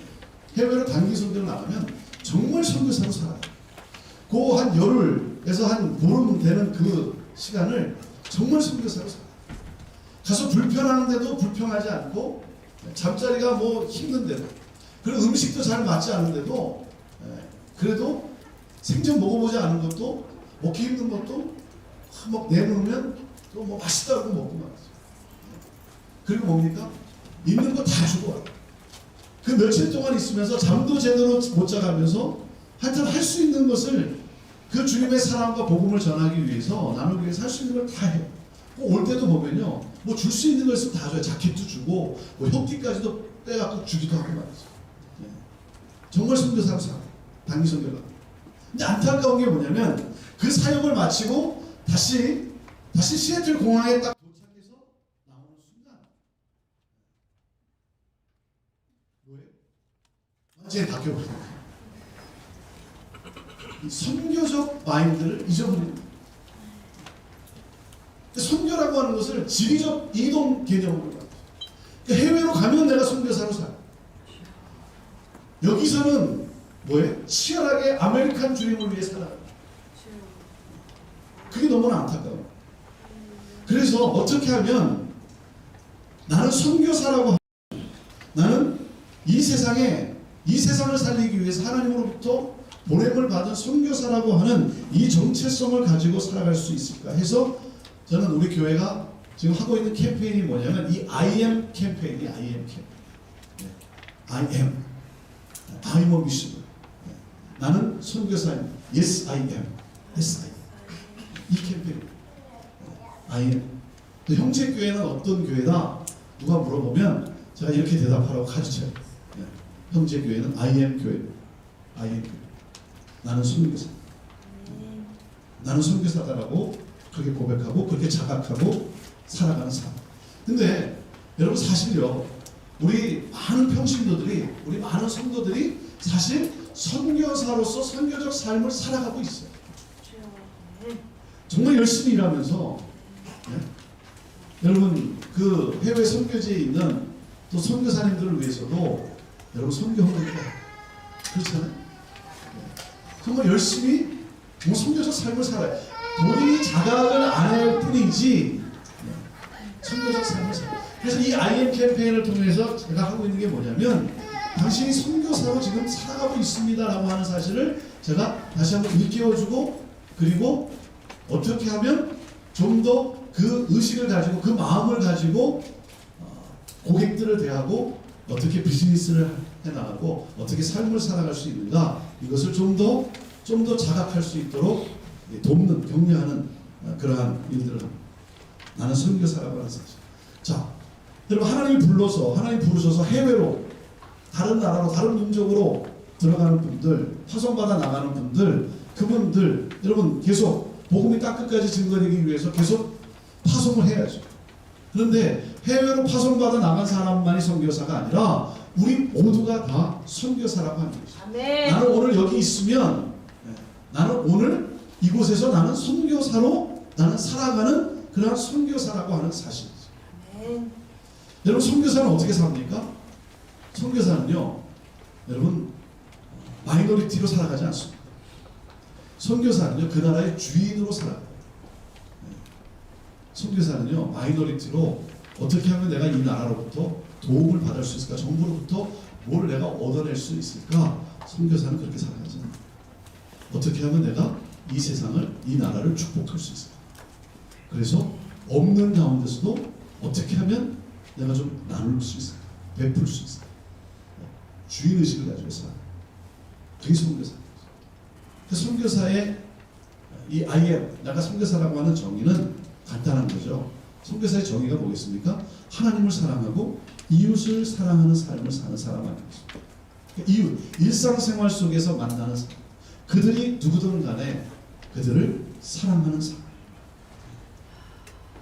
해외로 단기 선교를 나가면 정말 선교사로 살아요. 그 한 열흘에서 한 보름 되는 그 시간을 정말 선교사로 살아요. 가서 불편한데도 불평하지 않고 잠자리가 뭐 힘든데도 그리고 음식도 잘 맞지 않는데도 그래도 생전 먹어보지 않은 것도 먹기 힘든 것도 막 내놓으면 또 뭐 맛있다고 먹고 말이죠. 그리고 뭡니까? 있는 거 다 주고 와요. 그 며칠 동안 있으면서 잠도 제대로 못 자가면서 하여튼 할 수 있는 것을 그 주님의 사랑과 복음을 전하기 위해서 나누기 위해서 할 수 있는 걸 다 해요. 올 때도 보면요, 뭐 줄 수 있는 거 있으면 다 줘요. 자켓도 주고, 뭐 협기까지도 떼갖고 주기도 하고 말이죠. 네. 정말 선교사로 살아요. 단기 선교가. 근데 안타까운 게 뭐냐면 그 사역을 마치고 다시 시애틀 공항에 딱 도착해서 나오는 순간 뭐예요? 완전히 바뀌어버려요. 이 선교적 마인드를 잊어버리는 거예요. 선교라고 하는 것을 지리적 이동 개념으로 봐요. 그러니까 해외로 가면 내가 선교사로 살아요. 여기서는 뭐예요? 치열하게 아메리칸 주님을 위해 살아요. 그게 너무나 안타까워요. 그래서 어떻게 하면 나는 선교사라고 하면 나는 이 세상을 살리기 위해서 하나님으로부터 보냄을 받은 선교사라고 하는 이 정체성을 가지고 살아갈 수 있을까 해서 저는 우리 교회가 지금 하고 있는 캠페인이 뭐냐면 이 I am 캠페인이 I am 캠페인. 네. I am. I'm a missionary. 네. 나는 선교사입니다. Yes, I am. Yes, I am. 이 캠페인. I am. 형제 교회는 어떤 교회다? 누가 물어보면 제가 이렇게 대답하라고 가르쳐요. 네. 형제 교회는 I am 교회. I am 교회. 나는 선교사. 나는 선교사다라고 그렇게 고백하고 그렇게 자각하고 살아가는 삶. 근데 여러분 사실요, 우리 많은 평신도들이, 우리 많은 성도들이 사실 선교사로서 선교적 삶을 살아가고 있어요. 정말 열심히 일하면서 여러분 그 해외 선교지에 있는 또 선교사님들을 위해서도 여러분 선교합니다. 그렇잖아요. 정말 열심히 선교적 삶을 살아요. 본인이 자각을 안 할 뿐이지 선교적 삶을 살아요. 그래서 이 IM 캠페인을 통해서 제가 하고 있는 게 뭐냐면 당신이 선교사로 지금 살아가고 있습니다라고 하는 사실을 제가 다시 한번 일깨워주고, 그리고 어떻게 하면 좀 더 그 의식을 가지고 그 마음을 가지고 고객들을 대하고 어떻게 비즈니스를 해나가고 어떻게 삶을 살아갈 수 있는가, 이것을 좀 더 좀 더 자각할 수 있도록 돕는, 격려하는 그러한 일들을 합니다. 나는 선교사라고 하는 사실. 자, 여러분 하나님 부르셔서 해외로 다른 나라로 다른 민족으로 들어가는 분들, 파송받아 나가는 분들, 그분들 여러분 계속 복음이 땅끝까지 증거되기 위해서 계속 파송을 해야죠. 그런데 해외로 파송받아 나간 사람만이 선교사가 아니라 우리 모두가 다 선교사라고 하는 거죠. 나는 오늘 여기 있으면 나는 오늘 이곳에서 나는 선교사로 나는 살아가는 그러한 선교사라고 하는 사실이죠. 여러분 선교사는 어떻게 삽니까? 선교사는요 여러분 마이너리티로 살아가지 않습니다. 선교사는요 그 나라의 주인으로 살아가요. 선교사는요 마이너리티로 어떻게 하면 내가 이 나라로부터 도움을 받을 수 있을까, 정부로부터 뭘 내가 얻어낼 수 있을까. 선교사는 그렇게 살아가지 않아요. 어떻게 하면 내가 이 세상을, 이 나라를 축복할 수 있을까. 그래서 없는 가운데서도 어떻게 하면 내가 좀 나눌 수 있을까, 베풀 수 있을까. 주인의식을 가지고 살아요. 그게 선교사예요. 선교사의 이 I am, 내가 선교사라고 하는 정의는 간단한 거죠. 선교사의 정의가 뭐겠습니까? 하나님을 사랑하고 이웃을 사랑하는 삶을 사는 사람 아니겠습니까? 이웃, 일상생활 속에서 만나는 사람, 그들이 누구든 간에 그들을 사랑하는 사람.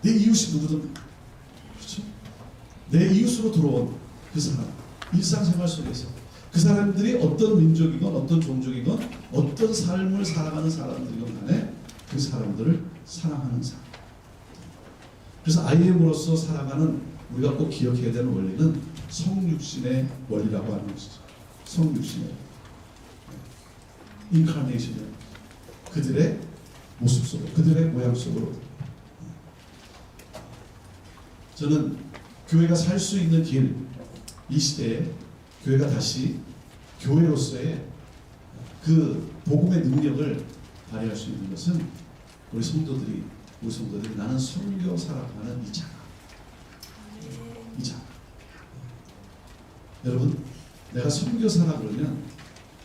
내 이웃이 누구든 간에, 그렇죠? 내 이웃으로 들어온 그 사람, 일상생활 속에서 그 사람들이 어떤 민족이건 어떤 종족이건 어떤 삶을 살아가는 사람들이건 간에 그 사람들을 사랑하는 사람. 그래서 IM으로서 살아가는 우리가 꼭 기억해야 되는 원리는 성육신의 원리라고 하는 것이죠. 성육신의 인카네이션을 그들의 모습 속으로, 그들의 모양 속으로. 저는 교회가 살 수 있는 길, 이 시대에 교회가 다시 교회로서의 그 복음의 능력을 발휘할 수 있는 것은 우리 성도들이 나는 선교사라고 하는 이 자각. 여러분, 내가 선교사라 그러면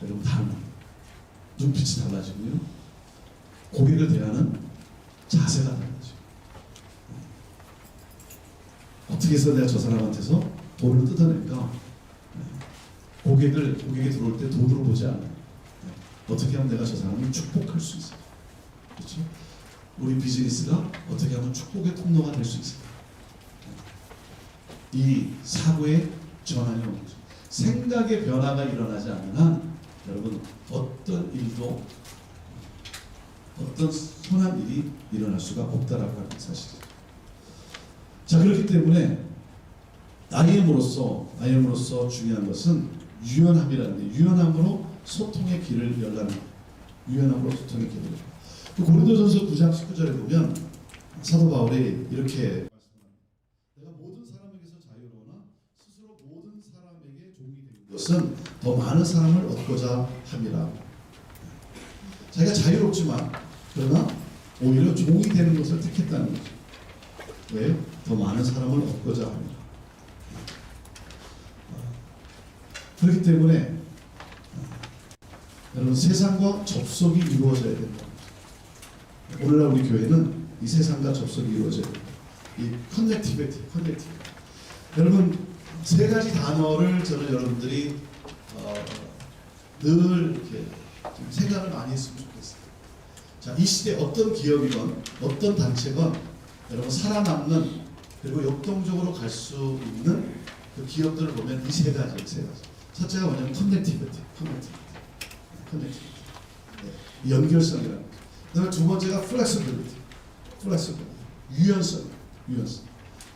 여러분 다릅니다. 눈빛이 달라지고요. 고객을 대하는 자세가 달라지고. 어떻게 해서 내가 저 사람한테서 돈을 뜯어낼까? 고객이 들어올 때 돈으로 보지 않아요. 어떻게 하면 내가 저 사람을 축복할 수 있을까? 그렇죠? 우리 비즈니스가 어떻게 하면 축복의 통로가 될 수 있을까? 이 사고의 전환이 오는 거죠. 생각의 변화가 일어나지 않는 한 여러분 어떤 일도 어떤 선한 일이 일어날 수가 없다라고 하는 사실이죠. 자, 그렇기 때문에 IM으로서 중요한 것은 유연함이라는 게, 유연함으로 소통의 길을 열라는 거예요. 유연함으로 소통의 길을 열라. 고린도전서 9장 19절에 보면 사도 바울이 이렇게 말씀합니다. 내가 모든 사람에게서 자유로우나 스스로 모든 사람에게 종이 된 것은 더 많은 사람을 얻고자 함이라. 자기가 자유롭지만 그러나 오히려 종이 되는 것을 택했다는 거죠. 왜요? 더 많은 사람을 얻고자 합니다. 그렇기 때문에 여러분 세상과 접속이 이루어져야 된다. 오늘날 우리 교회는 이 세상과 접속이 이루어져야 된다. 이 커넥티비티. 여러분 세 가지 단어를 저는 여러분들이 늘 이렇게 좀 생각을 많이 했으면 좋겠어요. 자, 이 시대 어떤 기업이건 어떤 단체건 여러분 살아남는 그리고 역동적으로 갈 수 있는 그 기업들을 보면 이 세 가지. 첫째가 뭐냐면 커넥티비티. 네, 연결성이라는 거. 그다음에 두 번째가 플렉시빌리티. 유연성.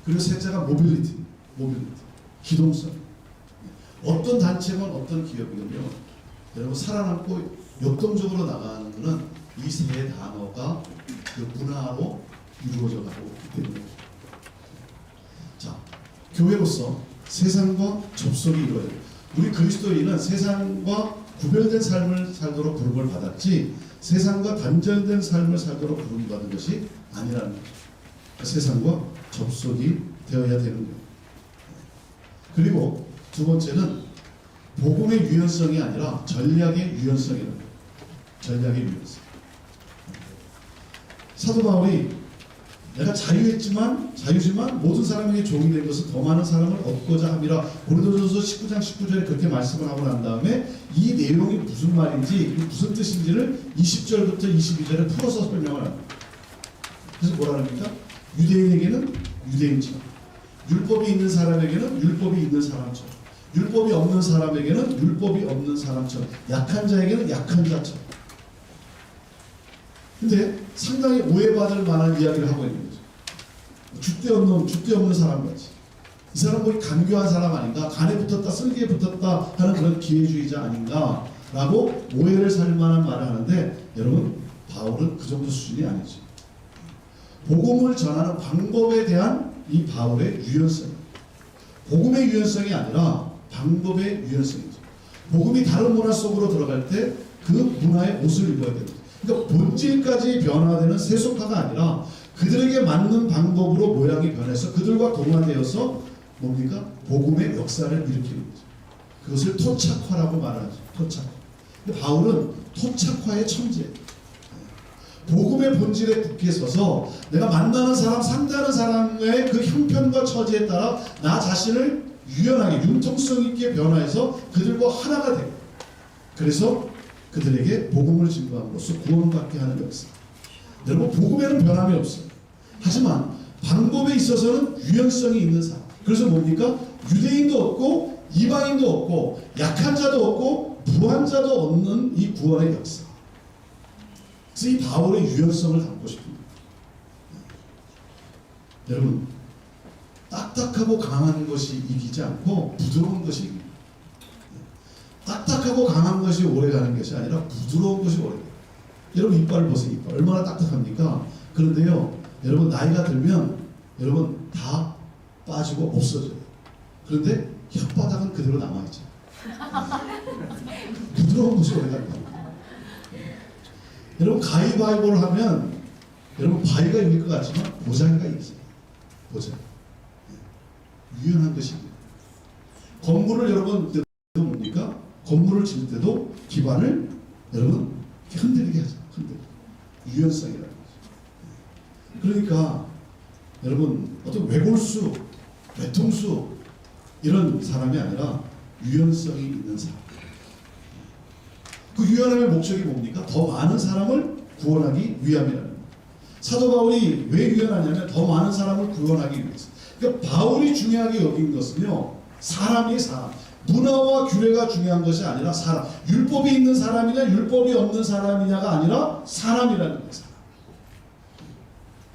그리고 셋째가 모빌리티. 기동성. 어떤 단체건 어떤 기업이건요. 여러분 살아남고 역동적으로 나가는 것은 이 세 단어가 그 문화로 이루어져 가고 있기 때문에. 자, 교회로서 세상과 접속이 이루어져요. 우리 그리스도인은 세상과 구별된 삶을 살도록 부름을 받았지 세상과 단절된 삶을 살도록 부름을 받은 것이 아니라는 거예요. 세상과 접속이 되어야 되는 거예요. 그리고 두 번째는 복음의 유연성이 아니라 전략의 유연성이라는 거예요. 전략의 유연성. 사도 바울이 내가 자유지만 모든 사람에게 종이 된 것은 더 많은 사람을 얻고자 함이라 고린도전서 19장 19절에 그렇게 말씀을 하고 난 다음에 이 내용이 무슨 말인지 무슨 뜻인지를 20절부터 22절에 풀어서 설명을 합니다. 그래서 뭐라 합니까? 유대인에게는 유대인처럼, 율법이 있는 사람에게는 율법이 있는 사람처럼, 율법이 없는 사람에게는 율법이 없는 사람처럼, 약한 자에게는 약한 자처럼. 근데 상당히 오해받을 만한 이야기를 하고 있는 거죠. 줏대 없는 사람 같이. 이 사람 뭐 간교한 사람 아닌가? 간에 붙었다, 쓸개에 붙었다 하는 그런 기회주의자 아닌가? 라고 오해를 살 만한 말을 하는데 여러분, 바울은 그 정도 수준이 아니죠. 복음을 전하는 방법에 대한 이 바울의 유연성. 복음의 유연성이 아니라 방법의 유연성이죠. 복음이 다른 문화 속으로 들어갈 때 그 문화의 옷을 입어야 됩니다. 그러니까 본질까지 변화되는 세속화가 아니라 그들에게 맞는 방법으로 모양이 변해서 그들과 동화되어서 뭡니까? 복음의 역사를 일으키는 거죠. 그것을 토착화라고 말하죠. 토착화. 근데 바울은 토착화의 천재예요. 복음의 본질에 굳게 서서 내가 만나는 사람, 상대하는 사람의 그 형편과 처지에 따라 나 자신을 유연하게 융통성 있게 변화해서 그들과 하나가 되고, 그래서 그들에게 복음을 증거함으로써 구원받게 하는 역사. 여러분, 복음에는 변함이 없어요. 하지만 방법에 있어서는 유연성이 있는 사람. 그래서 뭡니까? 유대인도 없고 이방인도 없고 약한 자도 없고 부한 자도 없는 이 구원의 역사. 그래서 이 바울의 유연성을 담고 싶습니다. 여러분, 딱딱하고 강한 것이 이기지 않고 부드러운 것이 이깁니다. 딱딱하고 강한 것이 오래가는 것이 아니라 부드러운 것이 오래가요. 여러분, 이빨을 보세요. 이빨 얼마나 딱딱합니까? 그런데요, 여러분 나이가 들면 여러분 다 빠지고 없어져요. 그런데 혓바닥은 그대로 남아있죠. 부드러운 것이 오래갑니다. 여러분, 가위바위보를 하면 여러분 바위가 이길 것 같지만 보자기가 이기죠. 보자기. 유연한 것이 이겨요. 건물을 여러분 뭡니까? 건물을 지을 때도 기반을 여러분 흔들리게 하죠. 흔들리게. 유연성이라는 거죠. 그러니까 여러분 어떤 외골수, 외통수 이런 사람이 아니라 유연성이 있는 사람. 그 유연함의 목적이 뭡니까? 더 많은 사람을 구원하기 위함이라는 거예요. 사도 바울이 왜 유연하냐면 더 많은 사람을 구원하기 위해서. 그러니까 바울이 중요하게 여긴 것은요, 사람이 사람. 문화와 규례가 중요한 것이 아니라 사람. 율법이 있는 사람이냐 율법이 없는 사람이냐가 아니라 사람이라는 거예요. 사람.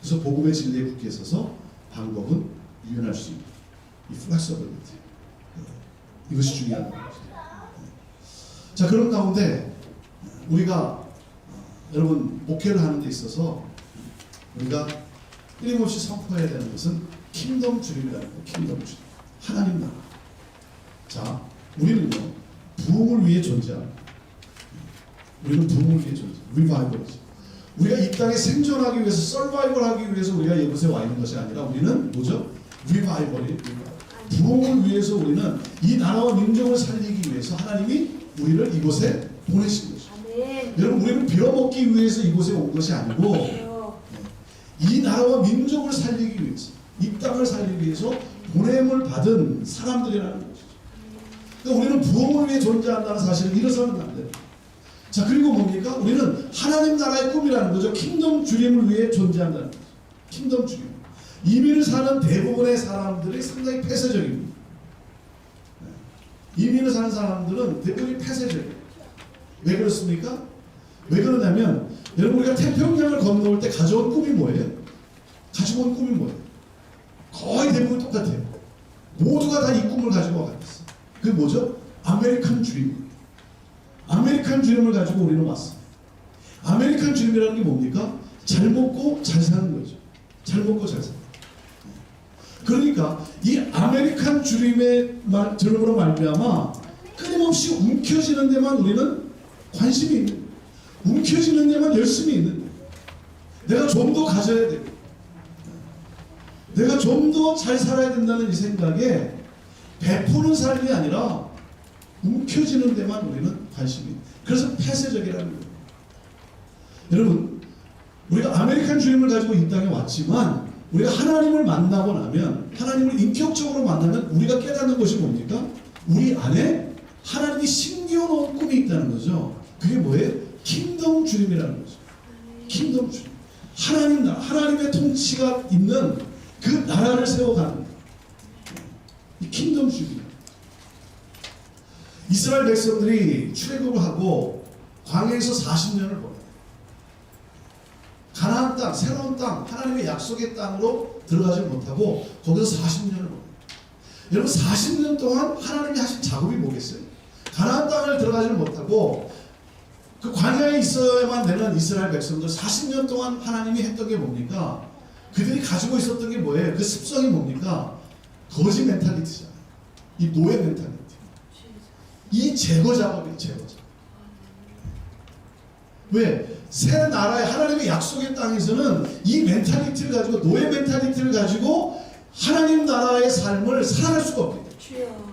그래서 복음의 진리에 굳게 서서 방법은 유연할 수 있는 이 플렉서빌리티. 이것이 중요한 거죠. 자, 그런 가운데 우리가 여러분 목회를 하는 데 있어서 우리가 끊임없이 선포해야 되는 것은 킹덤 주님이라는 거예요. 킹덤 주님. 하나님 나라. 자, 우리는요, 부흥을 위해 존재합니다. 우리는 부흥을 위해 존재. 리바이벌이죠. 우리가 이 땅에 생존하기 위해서, 서바이벌하기 위해서 우리가 이곳에 와 있는 것이 아니라 우리는 뭐죠? 리바이벌이에요. 부흥을 위해서 우리는 이 나라와 민족을 살리기 위해서 하나님이 우리를 이곳에 보내신 거죠. 여러분, 우리는 빌어먹기 위해서 이곳에 온 것이 아니고 이 나라와 민족을 살리기 위해서, 이 땅을 살리기 위해서 보냄을 받은 사람들이라는 것이죠. 그러니까 우리는 부흥을 위해 존재한다는 사실을 잃어서는 안 돼요. 자, 그리고 뭡니까? 우리는 하나님 나라의 꿈이라는 거죠. 킹덤 주님을 위해 존재한다는 거죠. 킹덤 주님. 이민을 사는 대부분의 사람들이 상당히 폐쇄적입니다. 이민을 사는 사람들은 대부분이 폐쇄적이에요. 왜 그렇습니까? 왜 그러냐면 여러분, 우리가 태평양을 건너올 때 가져온 꿈이 뭐예요? 가지고 온 꿈이 뭐예요? 거의 대부분 똑같아요. 모두가 다 이 꿈을 가지고 와갔어요. 그게 뭐죠? 아메리칸 드림. 아메리칸 드림을 가지고 우리는 왔어요. 아메리칸 드림이라는 게 뭡니까? 잘 먹고 잘 사는 거죠. 잘 먹고 잘 사는. 그러니까 이 아메리칸 드림의 드림으로 말미암아 끊임없이 움켜쥐는 데만 우리는 관심이 있는 거예요. 움켜쥐는 데만 열심히 있는 거예요. 내가 좀 더 가져야 되고, 내가 좀 더 잘 살아야 된다는 이 생각에 베푸는 삶이 아니라 움켜쥐는 데만 우리는 관심이 있는 거예요. 그래서 폐쇄적이라는 거예요. 여러분, 우리가 아메리칸 드림을 가지고 이 땅에 왔지만 우리가 하나님을 만나고 나면, 하나님을 인격적으로 만나면 우리가 깨닫는 것이 뭡니까? 우리 안에 하나님이 심겨놓은 꿈이 있다는 거죠. 그게 뭐예요? 킹덤 주님이라는 거죠. 킹덤 주님. 하나님 나라, 하나님의 통치가 있는 그 나라를 세워가는 이 킹덤 주님. 이스라엘 백성들이 출애굽을 하고 광야에서 40년을 보내요. 가나안 땅, 새로운 땅, 하나님의 약속의 땅으로 들어가지 못하고 거기서 40년을 보내요. 여러분, 40년 동안 하나님이 하신 작업이 뭐겠어요? 가나안 땅을 들어가지 못하고 그 광야에 있어야만 되는 이스라엘 백성들 40년 동안 하나님이 했던 게 뭡니까? 그들이 가지고 있었던 게 뭐예요? 그 습성이 뭡니까? 거지 멘탈리티잖아요. 이 노예 멘탈리티. 이 제거 작업이에요. 제거 작업. 왜? 새 나라의 하나님의 약속의 땅에서는 이 멘탈리티를 가지고, 노예 멘탈리티를 가지고 하나님 나라의 삶을 살아갈 수가 없거든요.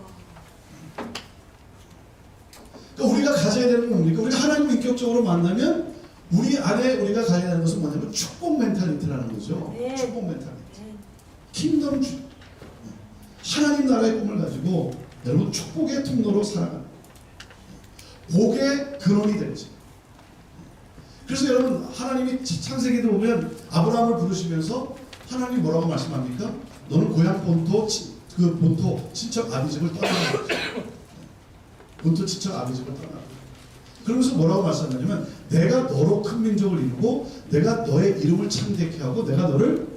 그러니까 우리가 가져야 되는 건 뭡니까? 우리가 하나님을 인격적으로 만나면 우리 안에 우리가 가져야 되는 것은 뭐냐면 축복 멘탈리티라는 거죠. 축복 멘탈리티. 킹덤 주. 하나님 나라의 꿈을 가지고 여러분 축복의 통로로 살아가는 복의 근원이 되죠. 그래서 여러분, 하나님이 창세기를 보면 아브라함을 부르시면서 하나님이 뭐라고 말씀합니까? 너는 고향 본토, 그 본토 친척 아비집을 떠나라. 본토 친척 아비집을 떠나라. 그러면서 뭐라고 말씀하냐면, 내가 너로 큰 민족을 이루고 내가 너의 이름을 창대케 하고 내가 너를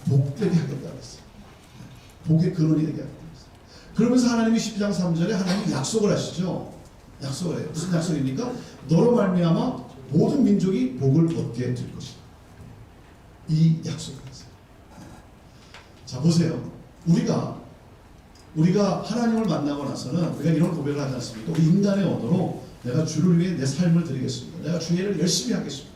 복되게 하겠다 그랬어요. 복의 근원이 되게 하겠다 그랬어요. 그러면서 하나님이 12장 3절에 하나님이 약속을 하시죠. 약속을 해요. 무슨 약속입니까? 너로 말미암아 모든 민족이 복을 얻게 될 것이다. 이 약속을 했어요. 자, 보세요. 우리가 하나님을 만나고 나서는 우리가 이런 고백을 하지 않습니까? 우리 인간의 언어로 내가 주를 위해 내 삶을 드리겠습니다. 내가 주의 일을 열심히 하겠습니다.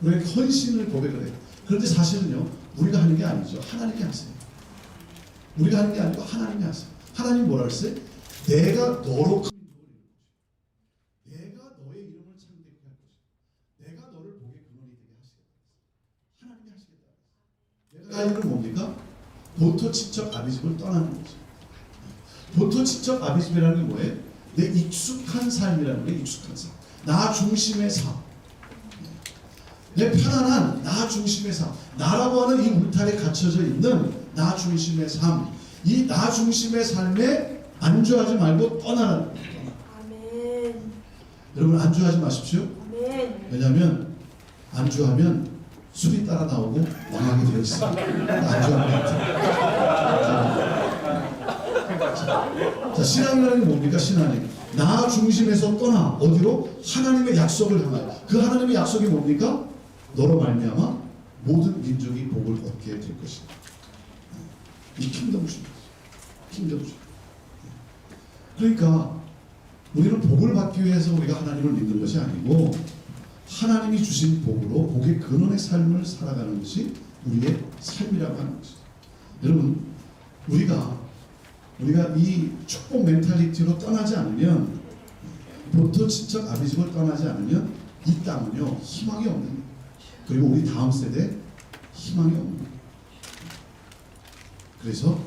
우리가 헌신을 고백을 해요. 그런데 사실은요, 우리가 하는 게 아니죠. 하나님이 하세요. 우리가 하는 게 아니고 하나님이 하세요. 하나님 뭐라 그랬어요? 내가 너로 큰 민족을 이룰 것이다. 내가 너의 이름을 창대케 할 것이다. 내가 너를 복의 근원이 되게 하시겠다. 하나님이 하시겠다. 내가 하는 건 뭡니까? 본토 친척 아비집을 떠나는 거죠. 본토 친척 아비집이라는 게 뭐예요? 내 익숙한 삶이라는 게 익숙한 삶. 나 중심의 삶. 내 편안한 나 중심의 삶. 나라고 하는 이 울타리에 갇혀져 있는 나 중심의 삶. 이 나 중심의 삶에 안주하지 말고 떠나라는 거예요. 아멘. 여러분, 안주하지 마십시오. 아멘. 왜냐하면 안주하면 술이 따라 나오고 망하게 되어 있어요. 안주하면 자, 신앙이라는 게 뭡니까? 신앙이 나 중심에서 떠나 어디로? 하나님의 약속을 향하여. 그 하나님의 약속이 뭡니까? 너로 말미암아 모든 민족이 복을 얻게 될 것이다. 이 킹덤 주님, 킹덤 주님. 그러니까 우리는 복을 받기 위해서 우리가 하나님을 믿는 것이 아니고 하나님이 주신 복으로 복의 근원의 삶을 살아가는 것이 우리의 삶이라고 하는 것이죠. 여러분, 우리가 이 축복 멘탈리티로 떠나지 않으면, 본토 친척 아비집을 떠나지 않으면 이 땅은요 희망이 없는 거예요. 그리고 우리 다음 세대 희망이 없는 거예요. 그래서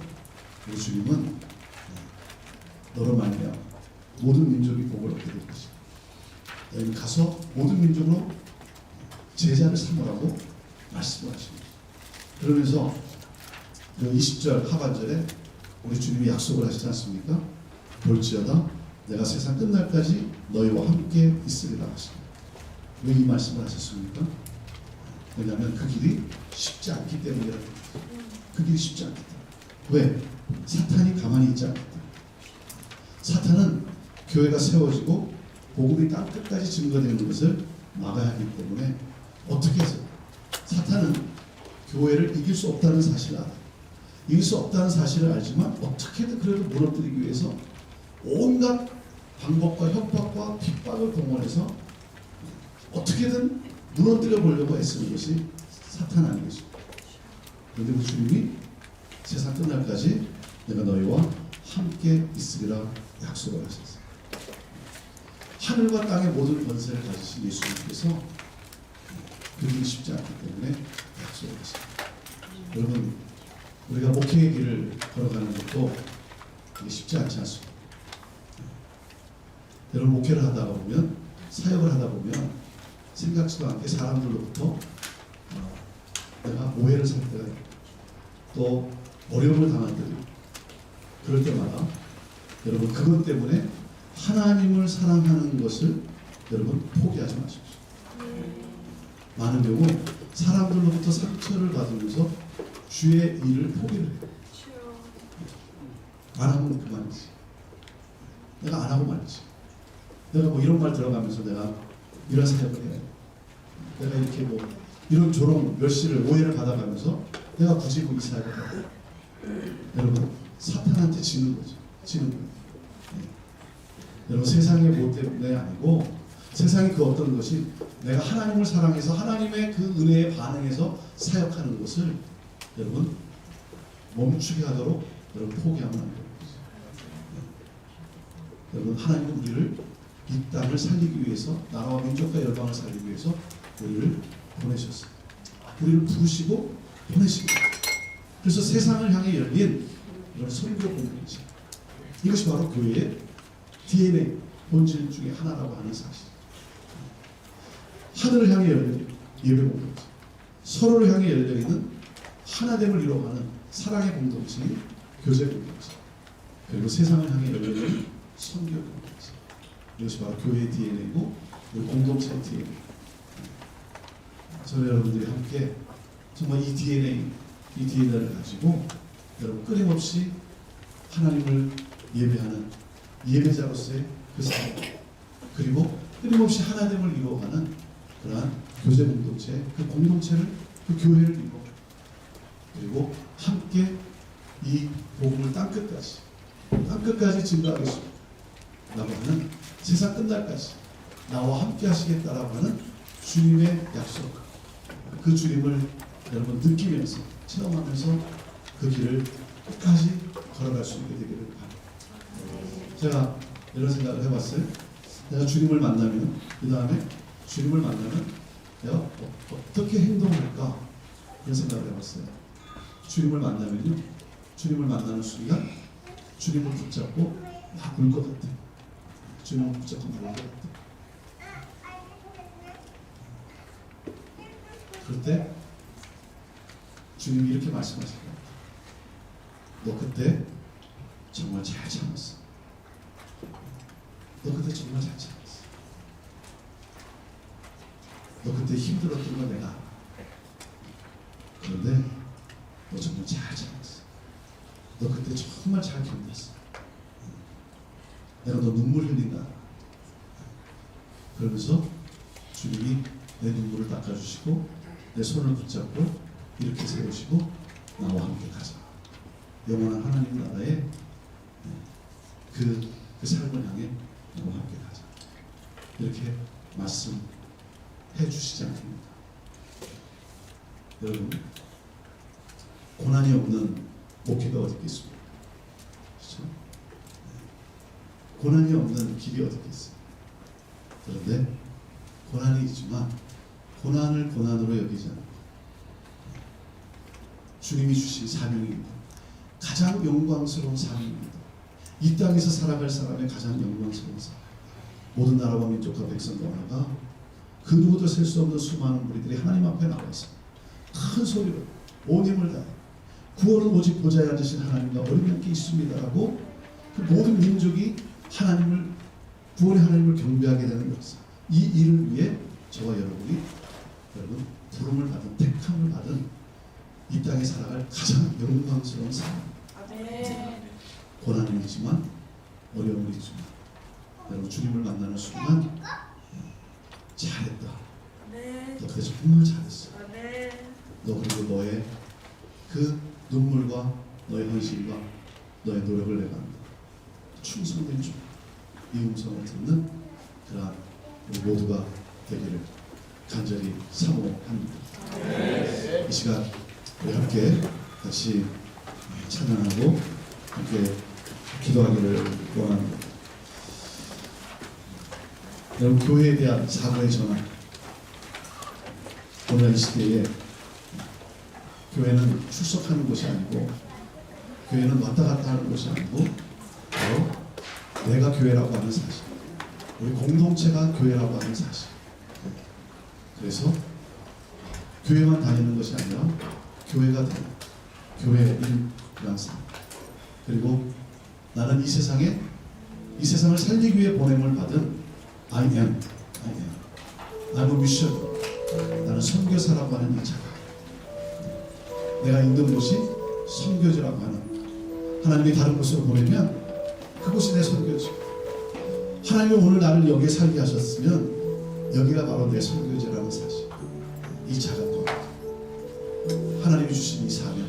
우리 주님은 너로 말미암아 모든 민족이 복을 얻게 될 것이다. 여기 가서 모든 민족으로 제자를 삼으라고 말씀을 하십니다. 그러면서 그 20절 하반절에 우리 주님이 약속을 하시지 않습니까? 볼지어다 내가 세상 끝날까지 너희와 함께 있으리라 하십니다. 왜 이 말씀을 하셨습니까? 왜냐하면 그 길이 쉽지 않기 때문이라는 거죠. 그 길이 쉽지 않기 때문에. 왜? 사탄이 가만히 있지 않기 때문에. 사탄은 교회가 세워지고 복음이 땅 끝까지 증거되는 것을 막아야 하기 때문에 어떻게 해서 사탄은 교회를 이길 수 없다는 사실을 알아요. 이길 수 없다는 사실을 알지만 어떻게든 그래도 무너뜨리기 위해서 온갖 방법과 협박과 핍박을 동원해서 어떻게든 무너뜨려 보려고 애쓰는 것이 사탄 아니겠습니까? 그런데 우리 주님이 세상 끝날까지 내가 너희와 함께 있으리라 약속을 하셨어요. 하늘과 땅의 모든 권세를 가지신 예수님께서 그리기 쉽지 않기 때문에 약속을 했습니다. 여러분, 우리가 목회의 길을 걸어가는 것도 이게 쉽지 않지 않습니다. 여러분, 목회를 하다가 보면, 사역을 하다 보면 생각지도 않게 사람들로부터 내가 오해를 살 때가 있고 또 어려움을 당할 때도 있고 그럴 때마다 여러분, 그것 때문에 하나님을 사랑하는 것을 여러분 포기하지 마십시오. 많은 경우 사람들로부터 상처를 받으면서 주의 일을 포기를 해요. 안 하면 그만이지. 내가 안 하고 말이지. 내가 뭐 이런 말 들어가면서 내가 이런 사역을 해야 돼. 내가 이렇게 뭐 이런 조롱 멸시를 오해를 받아가면서 내가 굳이 뭐 이 사역을 해야 돼. 여러분, 사탄한테 지는 거죠. 지는 거예요. 네. 여러분, 세상의 뭐 때문에 아니고 세상의 그 어떤 것이 내가 하나님을 사랑해서 하나님의 그 은혜에 반응해서 사역하는 것을 여러분 멈추게 하도록 여러분 포기하면 안 돼요. 여러분, 하나님은 우리를 이 땅을 살리기 위해서, 나라와 민족과 열방을 살리기 위해서 우리를 보내셨어요. 우리를 부르시고 보내시고, 그래서 세상을 향해 열린 이런 선교 공동체, 이것이 바로 교회의 DNA 본질 중에 하나라고 하는 사실. 하늘을 향해 열린 예배 공동체, 서로를 향해 열려 있는 하나됨을 이뤄가는 사랑의 공동체인 교제 공동체, 그리고 세상을 향해 열려 있는 선교 공동체. 이것이 바로 교회의 DNA이고 우리 공동체의 DNA. 저는 여러분들이 함께 정말 이 DNA를 가지고 여러분 끊임없이 하나님을 예배하는 예배자로서의 그 삶, 그리고 끊임없이 하나됨을 이루어가는 그러한 교제 공동체, 그 공동체를, 그 교회를 이루어, 그리고 함께 이 복음을 땅끝까지 증거하겠습니다 라고 하는, 세상 끝날까지 나와 함께 하시겠다라고 하는 주님의 약속, 그 주님을 여러분 느끼면서 체험하면서 그 길을 끝까지 걸어갈 수 있게 되기를 바랍니다. 제가 이런 생각을 해봤어요. 내가 주님을 만나면, 그 다음에 주님을 만나면 내가 어떻게 행동할까, 이런 생각을 해봤어요. 주님을 만나면요, 주님을 만나는 순간 주님을 붙잡고 막 울 것 같아요. 주님을 붙잡고 막 울 것 같아요. 그럴 때 주님이 이렇게 말씀하실 거예요. 너 그때 정말 잘 참았어. 너 그때 정말 잘 참았어. 너 그때 힘들었던 거 내가 알아. 그런데 너 정말 잘 참았어. 너 그때 정말 잘 견뎠어. 내가 너 눈물 흘린다. 그러면서 주님이 내 눈물을 닦아주시고 내 손을 붙잡고 이렇게 세우시고 나와 함께 가자. 영원한 하나님 나라의 그 삶을 향해 나와 함께 가자. 이렇게 말씀해 주시지 않습니까? 여러분, 고난이 없는 목회가 어디 있겠습니까? 그렇죠? 고난이 없는 길이 어디 있겠어요? 그런데 고난이 있지만 고난을 고난으로 여기지 않고 주님이 주신 사명입니다. 가장 영광스러운 사명입니다. 이 땅에서 살아갈 사람의 가장 영광스러운 사명. 모든 나라와 민족과 백성과 나가 그 누구도 셀 수 없는 수많은 무리들이 하나님 앞에 나와서 큰 소리로 온 힘을 다해 구원은 오직 보좌에 앉으신 하나님과 어린 양께 있습니다라고 그 모든 민족이 하나님을, 구원의 하나님을 경배하게 되는 역사, 이 일을 위해 저와 여러분이 여러분 부름을 받은, 택함을 받은 이 땅에 살아갈 가장 영광스러운 삶. 고난은 있지만 어려움은 있지만 여러분 주님을 만나는 순간 잘했다. 너 그래 정말 잘했어. 너 그리고 너의 그 눈물과 너의 헌신과 너의 노력을 내가 충성된 주, 이 음성을 듣는 그러한 우리 모두가 되기를 간절히 사모합니다. 이 시간 우리 함께 다시 찬양하고 함께 기도하기를 원합니다. 여러분, 교회에 대한 사고의 전환, 오늘 이 시대에 교회는 출석하는 곳이 아니고 교회는 왔다 갔다 하는 곳이 아니고 바로 내가 교회라고 하는 사실, 우리 공동체가 교회라고 하는 사실. 그래서 교회만 다니는 것이 아니라 교회가 되는 교회의 일이란 삶. 그리고 나는 이 세상을 살리기 위해 보냄을 받은 I am. I'm a mission. 나는 선교사라고 하는 이 자가. 내가 있는 곳이 선교지라고 하는, 하나님이 다른 곳으로 보내면 그곳이 내 선교지. 하나님이 오늘 나를 여기에 살게 하셨으면 여기가 바로 내 선교지라는 사실. 이 자가 또 하나님이 주신 이 사명,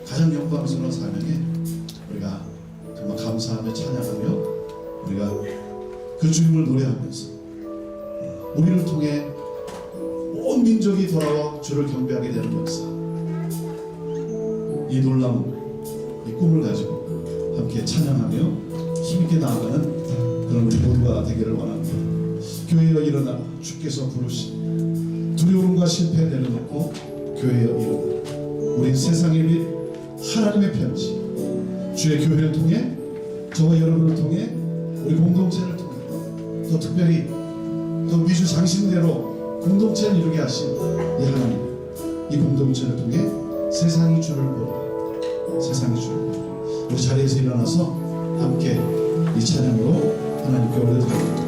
가장 영광스러운 사명에 우리가 정말 감사하며 찬양하며 우리가 그 주님을 노래하면서 우리를 통해 온 민족이 돌아와 주를 경배하게 되는 역사, 이 놀라운 이 꿈을 가지고 함께 찬양하며 힘있게 나아가는 그런 우리 모두가 되기를 원합니다. 교회여 일어나, 주께서 부르신 두려움과 실패 내려놓고 교회여 일어나. 우린 세상의 빛, 하나님의 편지, 주의 교회를 통해, 저와 여러분을 통해, 우리 공동체를 통해, 또 특별히 또 미주 장신대로 공동체를 이루게 하신 이 하나님, 이 공동체를 통해 세상이 주를 보라, 세상이 주를 보라. 우리 자리에서 일어나서 함께 이 찬양으로 하나님께 올려드립니다.